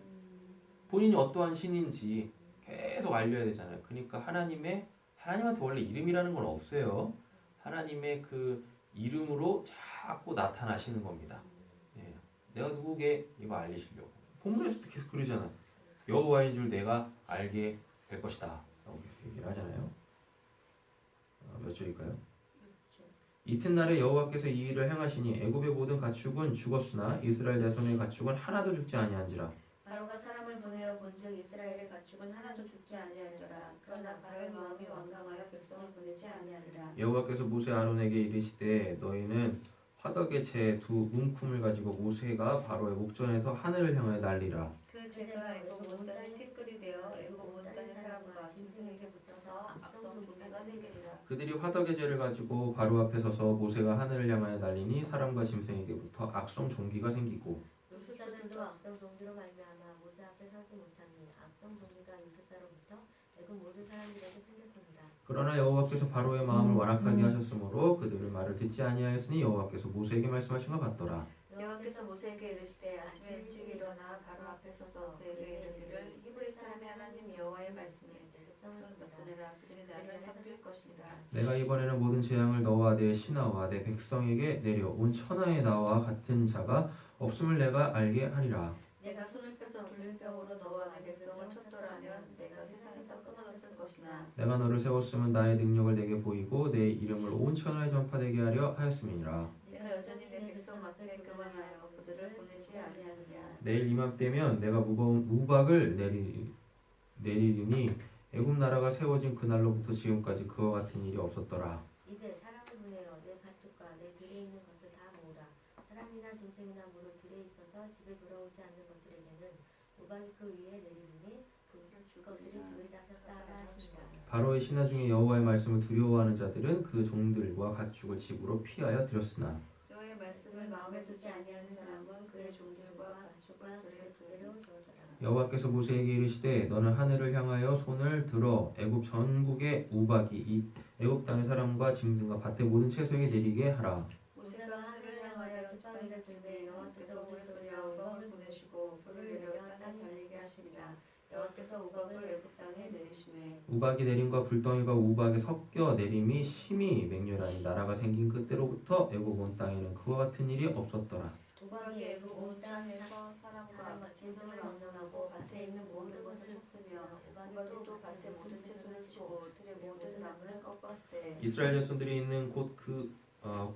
어떠한 신인지 계속 알려야 되잖아요. 그러니까 하나님한테 원래 이름이라는 건 없어요. 하나님의 그 이름으로 자꾸 나타나시는 겁니다. 예. 내가 누구게 이거 알리시려고. 본문에서도 계속 그러잖아. 여호와인 줄 내가 알게 될 것이다. 라고 얘기를 하잖아요. 몇 줄일까요? 이튿날에 여호와께서 이 일을 행하시니 애굽의 모든 가축은 죽었으나 이스라엘 자손의 가축은 하나도 죽지 아니한지라. 바로가 사람을 보내어 본즉 이스라엘의 가축은 하나도 죽지 아니하였더라. 그러나 바로의 마음이 완강하여 백성을 보내지 아니하리라. 여호와께서 모세 아론에게 이르시되 너희는 화덕의 재 두 움큼을 가지고 모세가 바로의 목전에서 하늘을 향하여 날리라. 그 재가 애굽 온 땅에 티끌이 되어 애굽 온 땅의 사람과 짐승에게 붙어서 악성 종류가 생기리라. 그들이 화덕의 재를 가지고 바로 앞에 서서 모세가 하늘을 향하여 날리니 사람과 짐승에게부터 악성 종기가 생기고 유수사들도 악성 종기로 말미암아 모세 앞에 서지 못하니 악성 종기가 유수사로부터 애굽 모든 사람들에게 생겼습니다. 그러나 여호와께서 바로의 마음을 완악하게 하셨으므로 그들의 말을 듣지 아니하였으니 여호와께서 모세에게 말씀하신 것 같더라. 여호와께서 모세에게 이르시되 아침에 일찍 일어나 바로 앞에 서서 그에게 이르기를 히브리 사람의 하나님 여호와의 말씀에 내 백성을 보내라 그들이 나를 섬길 것이니라. 내가 이번에는 모든 재앙을 너와 내 신하와 내 백성에게 내려 온 천하에 나와 같은 자가 없음을 내가 알게 하리라. 내가 손을 펴서 돌림병으로 너와 내 백성을 쳤더라면 내가 세상에서 끊어졌을 것이나 내가 너를 세웠으면 나의 능력을 내게 보이고 내 이름을 온 천하에 전파되게 하려 하였음이니라. 내가 여전히 내 백성 앞에 교만하여 그들을 보내지 아니하느냐. 내일 이맘때면 내가 무거운 우박을 내리리니 애굽 나라가 세워진 그날로부터 지금까지 그와 같은 일이 없었더라. 이제 사람을 보내어 내 가축과 내 들에 있는 것을 다 모으라. 사람이나 짐승이나 무릇 들에 있어서 집에 돌아오지 않는 것들에게는 우박이 그 위에 내리리니 그것들이 주의 다섯 따라 하시니라. 바로의 신하 중에 여호와의 말씀을 두려워하는 자들은 그 종들과 가축을 집으로 피하여 들였으나 여호와의 말씀을 마음에 두지 아니하는 사람은 그의 종들과 가축을 들에 그대로 주었더라. 여호와께서 모세에게 이르시되 너는 하늘을 향하여 손을 들어 애굽 전국의 우박이 이 애굽 땅의 사람과 짐승과 밭의 모든 채소에게 내리게 하라. 모세가 하늘을 향하여 지팡이를 들매 여호와께서 우레소리와 우박을 보내시고 불을 내려 땅에 달리게 하시니라. 여호와께서 우박을 애굽 땅에 내리시매 우박이 내림과 불덩이가 우박에 섞여 내림이 심히 맹렬하니 나라가 생긴 그때로부터 애굽 온 땅에는 그와 같은 일이 없었더라. 우박이 애굽 온 땅에서 사람과 짐승을 막론하고 밭에 있는 모든 것을 쳤으며 우박이 또 밭의 모든 채소를 치고 들의 모든 나무를 꺾었으되 이스라엘 자손들이 있는 곳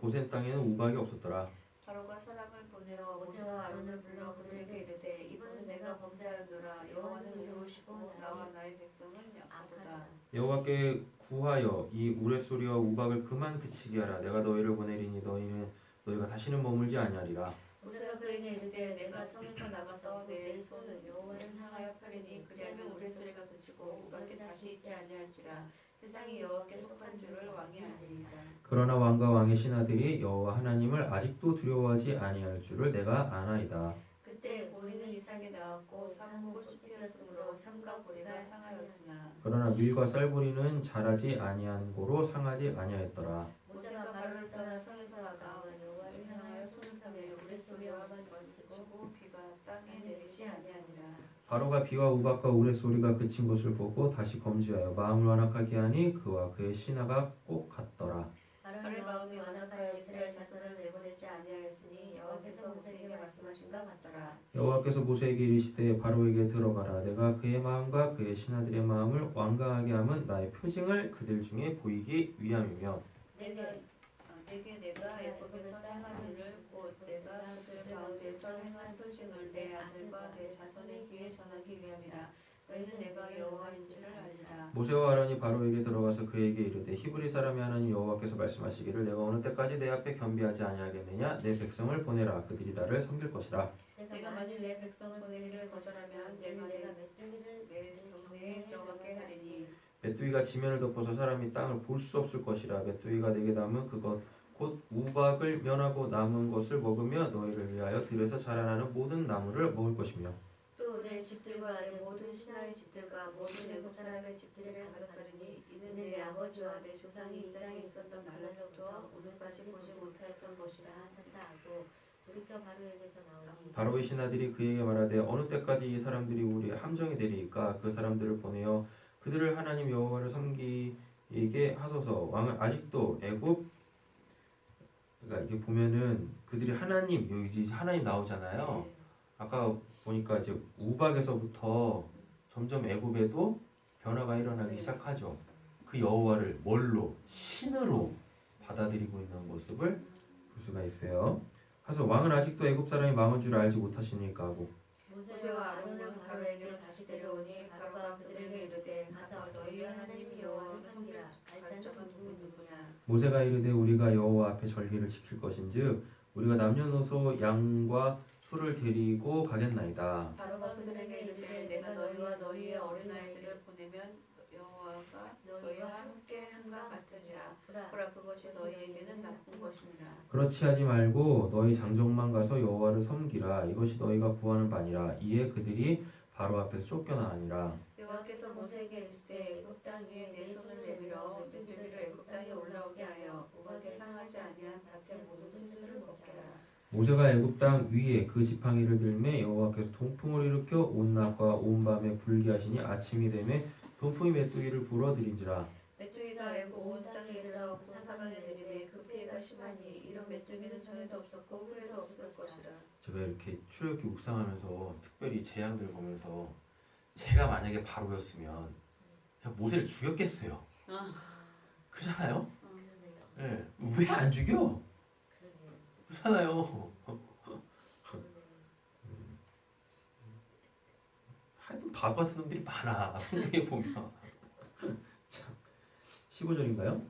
고센 땅에는 우박이 없었더라. 바로가 사람을 보내어 모세와 아론을 불러 그들에게 이르되 이번은 내가 범죄하였노라. 여호와는 의로우시고 나와 나의 백성은 약하도다. 여호와께 구하여 이 우레소리와 우박을 그만 그치게 하라. 내가 너희를 보내리니 너희가 다시는 머물지 아니하리라. 모세가 그에게 이르되 내가 성에서 나가서 내 손을 여호와를 향하여 펴리니 그리하면 우레소리가 그치고 우박이 다시 있지 아니할지라. 세상이 여호와께 속한 줄을 왕이 알리이다. 그러나 왕과 왕의 신하들이 여호와 하나님을 아직도 두려워하지 아니할 줄을 내가 아나이다. 그때 보리는 이삭에 나왔고 삼은 꽃이 피었으므로 삼과 보리가 상하였으나 그러나 밀과 쌀보리는 자라지 아니한 고로 상하지 아니하였더라. 모세가 바로를 떠나 성에서 나가 여호와를 향하여 손을 펴매 우레소리와 멈추고 비가 땅에 내리지 아니하니라. 바로가 비와 우박과 우레소리가 그친 것을 보고 다시 범죄하여 마음을 완악하게 하니 그와 그의 신하가 꼭 같더라. 바로의 마음이 완악하여 이스라엘 자손을 내보내지 아니하였으니 여호와께서 모세에게 말씀하신 것 같더라. 여호와께서 모세에게 이르시되 바로에게 들어가라. 내가 그의 마음과 그의 신하들의 마음을 완강하게 함은 나의 표징을 그들 중에 보이기 위함이며 내게 내가 애굽에서 행한 일을 곧 내가 그들 가운데서 행한 표징을 내 아들과 내 자손의 귀에 전하기 위함이라. 너희는 내가 여호와인 줄을 알리라. 모세와 아론이 바로에게 들어가서 그에게 이르되 히브리 사람의 하나님 여호와께서 말씀하시기를 내가 어느 때까지 내 앞에 겸비하지 아니하겠느냐. 내 백성을 보내라. 그들이 나를 섬길 것이라. 내가 만일 내 백성을 보내기를 거절하면 내가 메뚜기를 내 경내에 들어가게 하리니 메뚜기가 지면을 덮어서 사람이 땅을 볼 수 없을 것이라. 메뚜기가 내게 남은 그것 곧 우박을 면하고 남은 것을 먹으며 너희를 위하여 들에서 자라나는 모든 나무를 먹을 것이며 또 내 집들과 내 모든 신하의 집들과 모든 애굽 사람의 집들을 가득하리니 이는 내 아버지와 내 조상이 이 땅에 있었던 날로부터 오늘까지 보지 못하였던 것이라. 하셨다 하고 돌이켜 바로에게서 나오니 바로의 신하들이 그에게 말하되 어느 때까지 이 사람들이 우리의 함정이 되리이까. 그 사람들을 보내어 그들을 하나님 여호와를 섬기게 하소서. 왕은 아직도 애굽 그러니까 이게 보면은 그들이 하나님 여기 하나님 나오잖아요. 아까 보니까 이제 우박에서부터 점점 애굽에도 변화가 일어나기 시작하죠. 그 여호와를 뭘로 신으로 받아들이고 있는 모습을 볼 수가 있어요. 그래서 왕은 아직도 애굽 사람이 망한 줄 알지 못하시니까 하고 모세와 아론을 바로에게로 다시 데려오니 바로가 그들에게 이르되 가서 너희 하나님 여호와를 섬기라. 발적은 누구냐. 모세가 이르되 우리가 여호와 앞에 절기를 지킬 것인즉 우리가 남녀노소 양과 소를 데리고 가겠나이다. 바로가 그들에게 이르되 내가 너희와 너희의 어린아이들을 보내면 여호와가 너희와 함께 한가 같으리라. 보라 그것이 너희에게는 나쁜 것이니라. 그렇지 하지 말고 너희 장정만 가서 여호와를 섬기라. 이것이 너희가 구하는 바니라. 이에 그들이 바로 앞에서 쫓겨나니라. 여호와께서 모세에게 이르시되 애굽 땅 위에 내 손을 내밀어 메뚜기를 애굽 땅에 올라오게 하여 우박에 상하지 아니한 밭의 모든 채소를 먹게 하라. 모세가 애굽 땅 위에 그 지팡이를 들매 여호와께서 동풍을 일으켜 온 낮과 온 밤에 불게 하시니 아침이 되매 동풍이 메뚜기를 불어들인지라. 메뚜기가 애굽 온 땅에 이르러 그 사방에 내리매 그 피해가 심하니 이런 메뚜기는 전에도 없었고 후에도 없을 것이라. 제가 이렇게 출애굽기 묵상하면서 특별히 재앙들 보면서 제가 만약에 바로였으면 그냥 모세를 죽였겠어요. 그렇잖아요? 네. 왜 안 죽여? 그렇잖아요. 하여튼 바보 같은 놈들이 많아. 성경에 보면. 참. 15절인가요?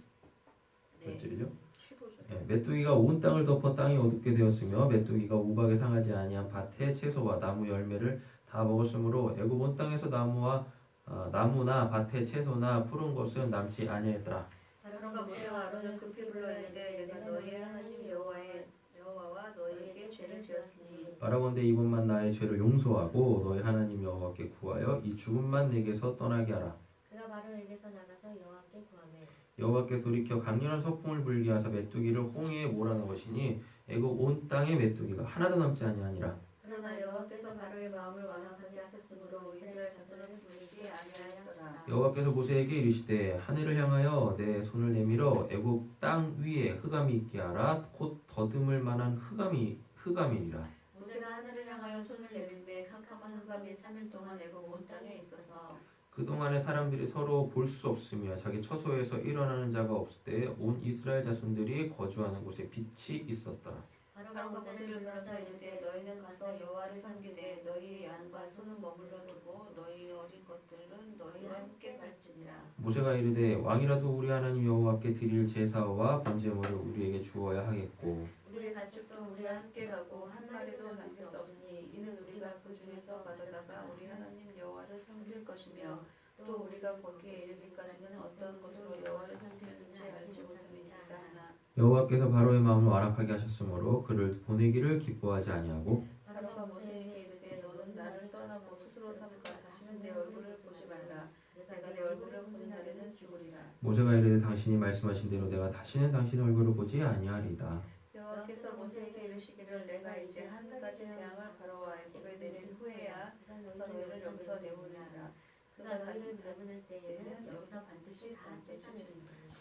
몇 절이죠? 15절. 네, 메뚜기가 온 땅을 덮어 땅이 어둡게 되었으며 메뚜기가 우박에 상하지 아니한 밭의 채소와 나무 열매를 다 먹었으므로 애굽 온 땅에서 나무나 밭의 채소나 푸른 것은 남지 아니하였더라. 아론과 모세와 아론을 급히 불러 이르되 내가 너희의 하나님 여호와와 너희에게 죄를 지었으니 바라본데 이번만 나의 죄를 용서하고 너희 하나님 여호와께 구하여 이 죽음만 내게서 떠나게 하라. 그가 바로에게서 나가서 여호와께 구하매 여호와께 돌이켜 강렬한 서풍을 불게 하사 메뚜기를 홍해에 몰아넣으시니 애굽 온 땅에 메뚜기가 하나도 남지 아니하니라. 그러나 여호와께서 바로의 마음을 완악하게 하셨으므로 이스라엘 자손을 부르지 아니하였더라. 여호와께서 모세에게 이르시되 하늘을 향하여 내 손을 내밀어 애굽 땅 위에 흑암이 있게 하라. 곧 더듬을 만한 흑암이니라. 모세가 하늘을 향하여 손을 내밀매 캄캄한 흑암이 3일 동안 애굽 온 땅에 있어서 그동안에 사람들이 서로 볼 수 없으며 자기 처소에서 일어나는 자가 없을 때 온 이스라엘 자손들이 거주하는 곳에 빛이 있었더라. 바로가 모세를 불러서 이르되 너희는 가서 여호와를 섬기되 너희의 양과 소는 머물러 두고 너희 어린 것들은 너희와 함께 갈지니라. 모세가 이르되 왕이라도 우리 하나님 여호와께 드릴 제사와 번제물을 우리에게 주어야 하겠고 우리의 가축도 우리와 함께 가고 한 마리도 남길 수 없으니 이는 우리가 그 중에서 가져다가 우리 하나님 여호와를 섬길 것이며 또 우리가 거기에 이르기까지는 어떤 것으로 여호와를 섬기는지 알지 못함이니까 하나. 여호와께서 바로의 마음을 완악하게 하셨으므로 그를 보내기를 기뻐하지 아니하고 바로가 모세에게 이르되 너는 나를 떠나고 스스로 삼가 다시는 내 얼굴을 보지 말라. 내가 내 얼굴을 보는 날에는 죽으리라. 모세가 이르되 당신이 말씀하신 대로 내가 다시는 당신 얼굴을 보지 아니하리다. 여호와께서 모세에게 이르시기를 내가 이제 한 가지 재앙을 바로와 애굽에 내린 후에야 내가 너희를 여기서 내보내리라. 그가 너희를 다시 내보낼 때에는 때는 여기서 반드시 함께 참으리라.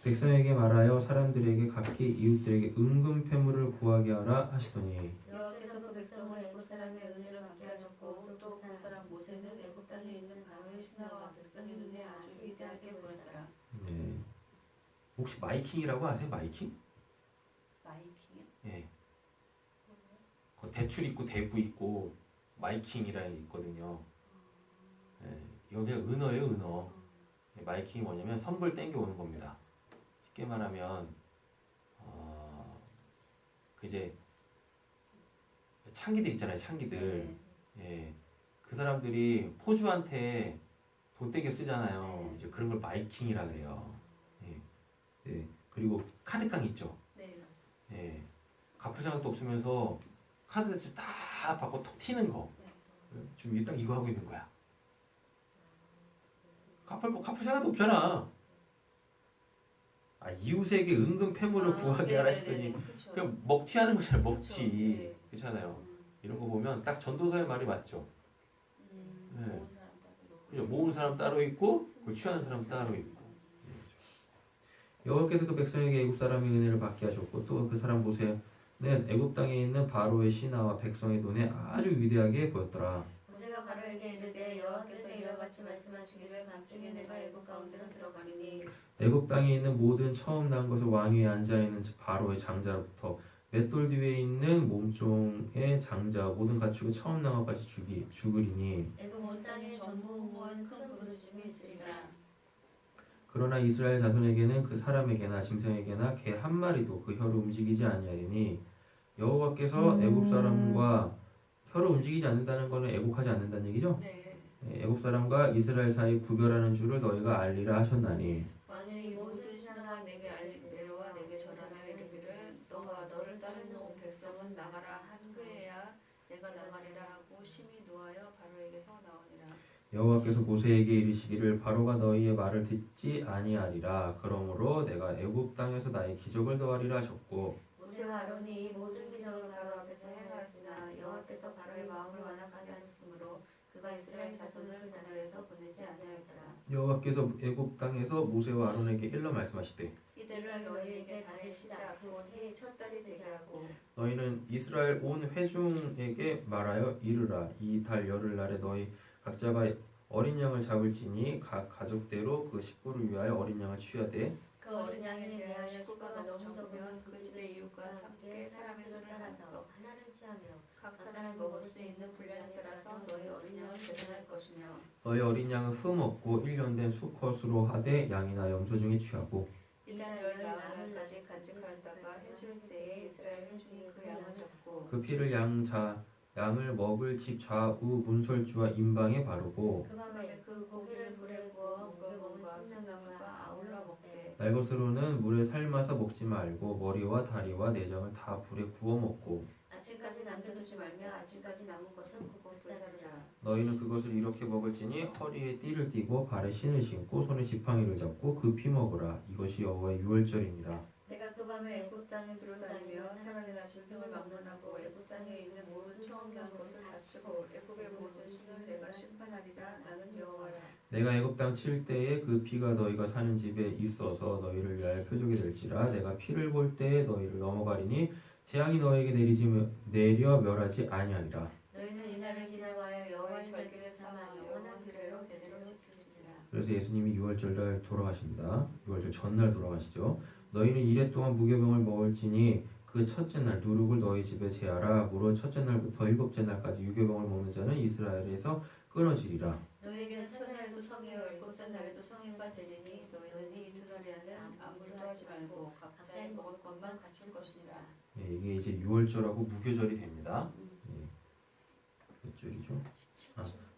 백성에게 말하여 사람들에게 각기 이웃들에게 은금 패물을 구하게 하라 하시더니 여호와께서 그 백성을 애굽 사람의 은혜를 받게 하셨고 또 그 사람 모세는 애굽 땅에 있는 바로의 신하와 백성의 눈에 아주 위대하게 보였더라. 네. 혹시 마이킹이라고 아세요? 마이킹? 마이킹이요? 예. 그 대출 있고 대부 있고 마이킹이라 있거든요. 예. 이게 은어예요, 은어. 마이킹이 뭐냐면 선불 땡겨오는 겁니다. 쉽게 말하면 그 이제 창기들 있잖아요, 창기들. 예. 그 사람들이 포주한테 돈 땡겨 쓰잖아요. 이제 그런 걸 마이킹이라 그래요. 예. 예. 그리고 카드깡 있죠. 네. 예. 갚을 생각도 없으면서 카드 대출 다 받고 톡 튀는 거. 지금 딱 이거 하고 있는 거야. 갚을 생각도 없잖아. 아, 이웃에게 은근 패물을 구하게 하시더니 그냥 먹튀하는 거잖아요. 먹튀. 그렇잖아요. 이런 거 보면 딱 전도서의 말이 맞죠. 네. 그죠. 모으는 사람 따로 있고 그걸 취하는 사람 따로 있고. 여호와께서 그 백성에게 애굽 사람의 은혜를 받게 하셨고 또 그 사람 모세는 애굽 땅에 있는 바로의 신하와 백성의 눈에 아주 위대하게 보였더라. 모세가 바로에게 이르되 여호와께서 이와 같이 말씀하시기를 밤중에 내가 애굽 가운데로 들어가리니 애굽 땅에 있는 모든 처음 난 것을 왕위에 앉아 있는 바로의 장자로부터 맷돌 뒤에 있는 몸종의 장자 모든 가축의 처음 난 것까지 죽으리니 애굽 온 땅에 전무후무한 큰 부르짖음이 있으리라. 그러나 이스라엘 자손에게는 그 사람에게나 짐승에게나 개 한 마리도 그 혀를 움직이지 아니하리니 여호와께서 애굽 사람과 혀를 움직이지 않는다는 것은 애국하지 않는다는 얘기죠? 네. 애굽 사람과 이스라엘 사이 구별하는 줄을 너희가 알리라 하셨나니 왕의 이 모든 신하가 내게 내려와 내게 전하며 이르기를 너와 너를 따르는 온 백성은 나가라 한 그에야 내가 나가리라 하고 심히 노하여 바로에게서 나오니라. 여호와께서 모세에게 이르시기를 바로가 너희의 말을 듣지 아니하리라. 그러므로 내가 애굽 땅에서 나의 기적을 더하리라 하셨고 모세와 아론이 이 모든 기적을 바로 앞에서 행하였으나 여호와께서 바로의 마음을 완악하게 하셨으므로 그가 이스라엘 자손을 그날에서 보내지 아니하였더라. 여호와께서 애굽 땅에서 모세와 아론에게 일러 말씀하시되 이들을 너희에게 달의 시작 곧 해의 첫 달이 되게 하고 너희는 이스라엘 온 회중에게 말하여 이르라. 이 달 열흘날에 너희 각자가 어린 양을 잡을지니 각 가족대로 그 식구를 위하여 어린 양을 취하되 그 어린 양에 대하여 식구가 너무 적으면 그 집의 이웃과 함께 사람의 수를 따라서 하나를 취하며 각 사람이 먹을 수 있는 분량에 따라서 너희 어린 양을 계산할 것이며 너희 어린 양은 흠 없고 1년 된 수컷으로 하되 양이나 염소 중에 취하고 이달 열 나흘까지 간직하였다가 해질 때에 이스라엘 회중이 그 양을 잡고 그 피를 양 양을 먹을 집 좌우 문설주와 임방에 바르고 그 밤에 그 고기를 불에 구워 무교봉과 순나물과 아울러 먹되 날 것으로는 물에 삶아서 먹지 말고 머리와 다리와 내장을 다 불에 구워 먹고 아침까지 남겨두지 말며 아침까지 남은 것은 곧 불사르라. 너희는 그것을 이렇게 먹을지니 허리에 띠를 띠고 발에 신을 신고 손에 지팡이를 잡고 급히 먹으라. 이것이 여호와의 유월절이니라. 내가 그 밤에 애굽 땅에 두루다니며 사람이나 짐승을 막론하고 애굽 땅에 있는 모든 청결한 것을 다치고 애굽의 모든 신을 내가 심판하리라. 나는 여호와라. 내가 애굽 땅 칠 때에 그 피가 너희가 사는 집에 있어서 너희를 위하여 표적이 될지라. 내가 피를 볼 때에 너희를 넘어가리니 재앙이 너희에게 내려 멸하지 아니하리라. 너희는 이날을 기념하여 여호와의 절기를 삼아 영원한 규례로 대대로 지킬지니라. 그래서 예수님이 유월절날 돌아가십니다. 유월절 전날 돌아가시죠. 너희는 이래 동안 무교병을 먹을지니 그 첫째 날 누룩을 너희 집에 제하라. 무릇 첫째 날부터 일곱째 날까지 유교병을 먹는 자는 이스라엘에서 끊어지리라. 너희에게는 첫날도 성이요 일곱째 날에도 성인과 되리니 너희는 이 두 날에는 아무것도 하지 말고 각자의 먹을 것만 갖출 것이니라. 예, 이게 이제 유월절하고 무교절이 됩니다. 예, 몇 절이죠?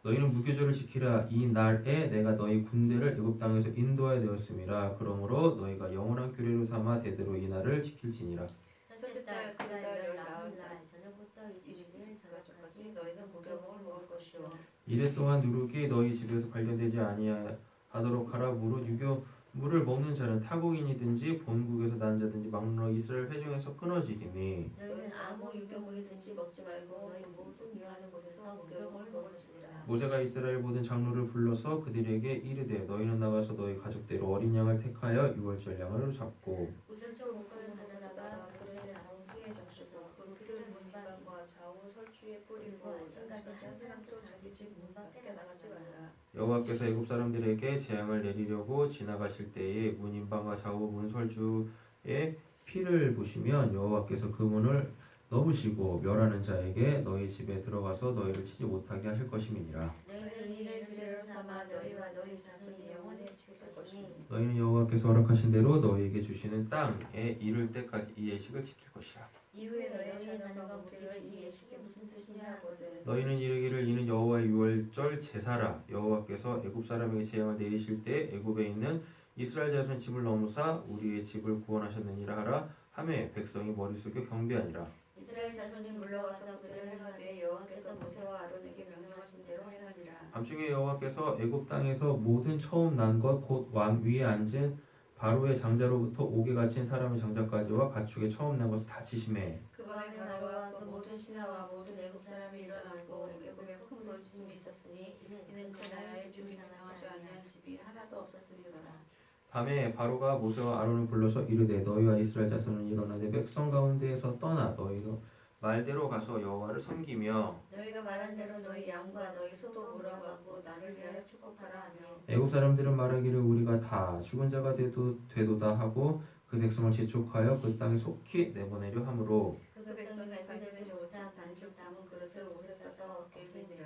너희는 무교절을 지키라. 이 날에 내가 너희 군대를 애굽 땅에서 인도하여 내었음이라. 그러므로 너희가 영원한 규례로 삼아 대대로 이 날을 지킬지니라. 첫째 달 그달 19날 저녁부터 21일 저녁까지 너희는 무교봉을 먹을 것이요 이래 동안 누룩이 너희 집에서 발견되지 아니하도록 하라. 무릇 유교물을 먹는 자는 타국인이든지 본국에서 난 자든지 막론하 이스라엘 회중에서 끊어지리니 너희는 아무 유교물이든지 먹지 말고 너희 모든 유하는 곳에서 무교봉을 먹을지니라. 모세가 이스라엘 모든 장로를 불러서 그들에게 이르되 너희는 나가서 너희 가족대로 어린 양을 택하여 유월절 양을 잡고 우슬초 목걸을 가져다가 그들의 나온 피에 적시고 그 피를 문방과 좌우 설주에 뿌리고 아침까지 한 사람도 자기 집 문 밖에 나가지 말라. 여호와께서 애굽 사람들에게 재앙을 내리려고 지나가실 때에 문인방과 좌우 문설주의 피를 보시면 여호와께서 그 문을 넘으시고 멸하는 자에게 너희 집에 들어가서 너희를 치지 못하게 하실 것임이니라. 너희는 이를 규례로 삼아 너희와 너희 자손이 영원히 지킬 것이니 너희는 여호와께서 허락하신 대로 너희에게 주시는 땅에 이를 때까지 이 예식을 지킬 것이라. 이후에 너희의 자녀가 묻기를 이 예식이 무슨 뜻이냐 하거든 너희는 이르기를 이는 여호와의 유월절 제사라. 여호와께서 애굽 사람에게 재앙을 내리실 때 애굽에 있는 이스라엘 자손 집을 넘으사 우리의 집을 구원하셨느니라 하라. 하매 백성이 머리 숙여 경배하니라. 이스라엘 자손이 물러와서 그들을 행하되 여호와께서 모세와 아론에게 명령하신 대로 행하니라. 밤중에 여호와께서 애굽 땅에서 모든 처음 난 것 곧 왕 위에 앉은 바로의 장자로부터 옥에 갇힌 사람의 장자까지와 가축의 처음 난 것을 다 치심해. 그 밤에 바로와 그 모든 신하와 모든 애굽 사람이 일어나고 애굽에 큰 부르짖음이 있었으니 이는 그 나라에 주민이 나하지 아니한 집이 하나도 없었음이더라. 밤에 바로가 모세와 아론을 불러서 이르되 너희와 이스라엘 자손은 일어나되 백성 가운데에서 떠나 너희로 말대로 가서 여호와를 섬기며 너희가 말한 대로 너희 양과 너희 소도 몰아가고 나를 위하여 축복하라 하며 애굽 사람들은 말하기를 우리가 다 죽은 자가 되도다 하고 그 백성을 재촉하여 그 땅에 속히 내보내려 하므로 그 백성이 발견되지 못한 반죽 담은 그릇을 옷에 싸서 어깨에 매니라.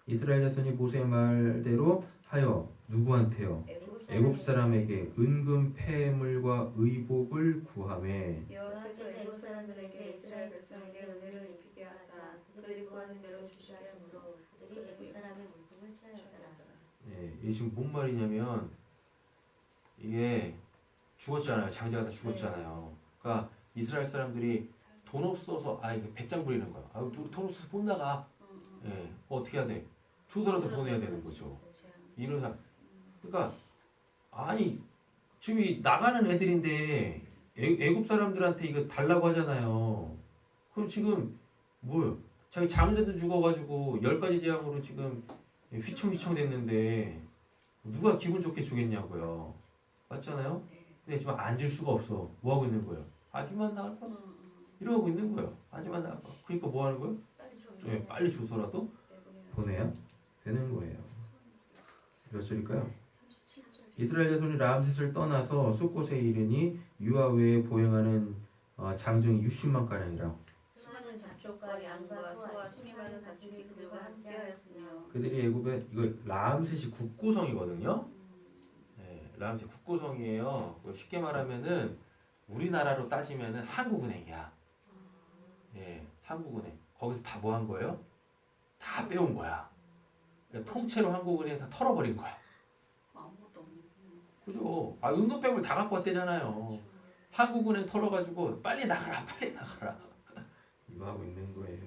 이스라엘 자손이 모세의 말대로 하여 누구한테요? 애굽 사람에게 은금 폐물과 의복을 구하매 여호와께서 애굽 사람들에게 이스라엘 백성에게 은혜를 입히게 하사 그들이 구하는 대로 주시하였으므로 그들이 애굽 사람의 물품을 취하였더라. 네, 이게 지금 뭔 말이냐면 이게 죽었잖아요. 장자가 다 죽었잖아요. 그러니까 이스라엘 사람들이 돈 없어서 이게 배짱 부리는 거야. 돈 없어서 못 나가. 예, 어떻게 해야 돼? 조서라도 보내야 되는 거죠. 이런 사 그러니까 아니 지금 이 나가는 애들인데 애굽 사람들한테 이거 달라고 하잖아요. 그럼 지금 뭐요? 자기 장자도 죽어가지고 10가지 재앙으로 지금 휘청휘청 됐는데 누가 기분 좋게 주겠냐고요. 맞잖아요? 근데 지금 앉을 수가 없어. 뭐 하고 있는 거예요? 아주만 나갈 거? 이러고 있는 거예요. 아주만 나갈 거. 그러니까 뭐 하는 거예요? 네, 빨리 줘서라도 보내야 되는 거예요. 몇 절일까요? 이스라엘 자손이 라암셋을 떠나서 숫곳에 이르니 유아 외에 보행하는 장정이 60만 가량이라. 수많은 잡초과 양과 소와 힘이 많은 가축이 그들과 함께하였으며 그들이 애굽에 이거 라암셋이 국고성이거든요. 네, 라암셋 국고성이에요. 쉽게 말하면은 우리나라로 따지면은 한국은행이야. 예, 한국은행. 거기서 다 뭐 한 거예요? 다 빼온 거야. 그러니까 통째로 한국은행 다 털어버린 거야. 아무것도 없는. 그죠? 아, 응급백을 다 갖고 왔대잖아요. 한국은행 털어가지고 빨리 나가라, 빨리 나가라. 이거 하고 있는 거예요.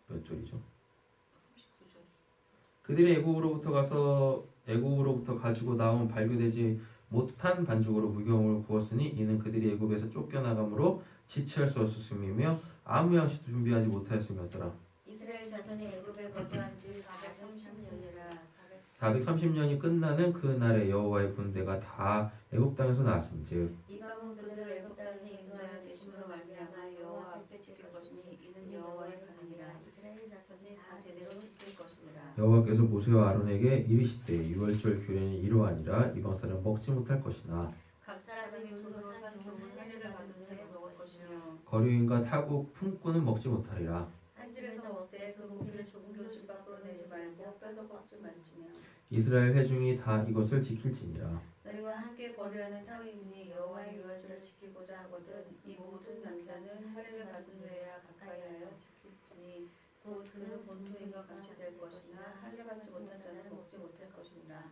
몇 절이죠? 39절. 그들이 애굽으로부터 가지고 나온 발교되지 못한 반죽으로 무경을 구웠으니 이는 그들이 애굽에서 쫓겨나감으로 지체할 수 없었음이며 아무 양식도 준비하지 못하였음이었더라. 이스라엘 자손이 애굽에 거주한 지 430년이라. 430년이 끝나는 그날에 여호와의 군대가 다 애굽 땅에서 나왔은즉 이밤은 그들을 애굽 땅에서 인도하여 계심으로 말미암아 여호와 앞에 지킬 것이니 이는 여호와의 가문이라. 이스라엘 자손이 다 대대로 지킬 것이니라. 여호와께서 모세와 아론에게 이르시되 유월절 규례는 이러하니라 이방 사람 먹지 못할 것이나 각 사람이 돈으로 산 좋은 할례를 받은 후에 먹을 것이며 거류인과 타국 품꾼은 먹지 못하리라. 한 집에서 먹되 그 고기를 조금도 집 밖으로 내지 말고 뼈도 꺾지 말지며 이스라엘 회중이 다 이것을 지킬지니라. 너희와 함께 거류하는 타국인이 여호와의 유월절을 지키고자 하거든 이 모든 남자는 할례를 받은 후에야 가까이하여 지킬지니 곧 그는 본토인과 같이 될 것이나 할례 받지 못한 자는 먹지 못할 것이니라.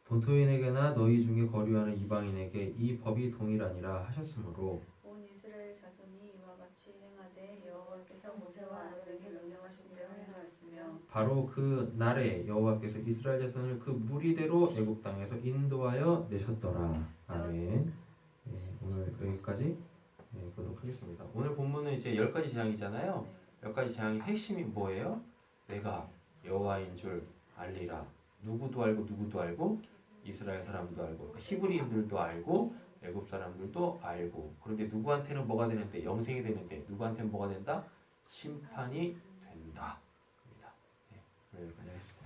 본토인에게나 너희 중에 거류하는 이방인에게 이 법이 동일하니라 하셨으므로 온 이스라엘 자손이 이와 같이 행하되 여호와께서 모세와 아론에게 명령하신 대로 행하였으며 바로 그 날에 여호와께서 이스라엘 자손을 그 무리대로 애굽 땅에서 인도하여 내셨더라. 아멘. 네, 오늘 여기까지 보도록 하겠습니다. 오늘 본문은 이제 10가지 재앙이잖아요. 10가지 재앙의 핵심이 뭐예요? 내가 여호와인 줄 알리라. 누구도 알고 누구도 알고 이스라엘 사람도 알고 그러니까 히브리인들도 알고 애굽 사람들도 알고 그런데 누구한테는 뭐가 되는데 영생이 되는데 누구한테는 뭐가 된다? 심판이 된다. 입니다. 네, 여기까지 하겠습니다.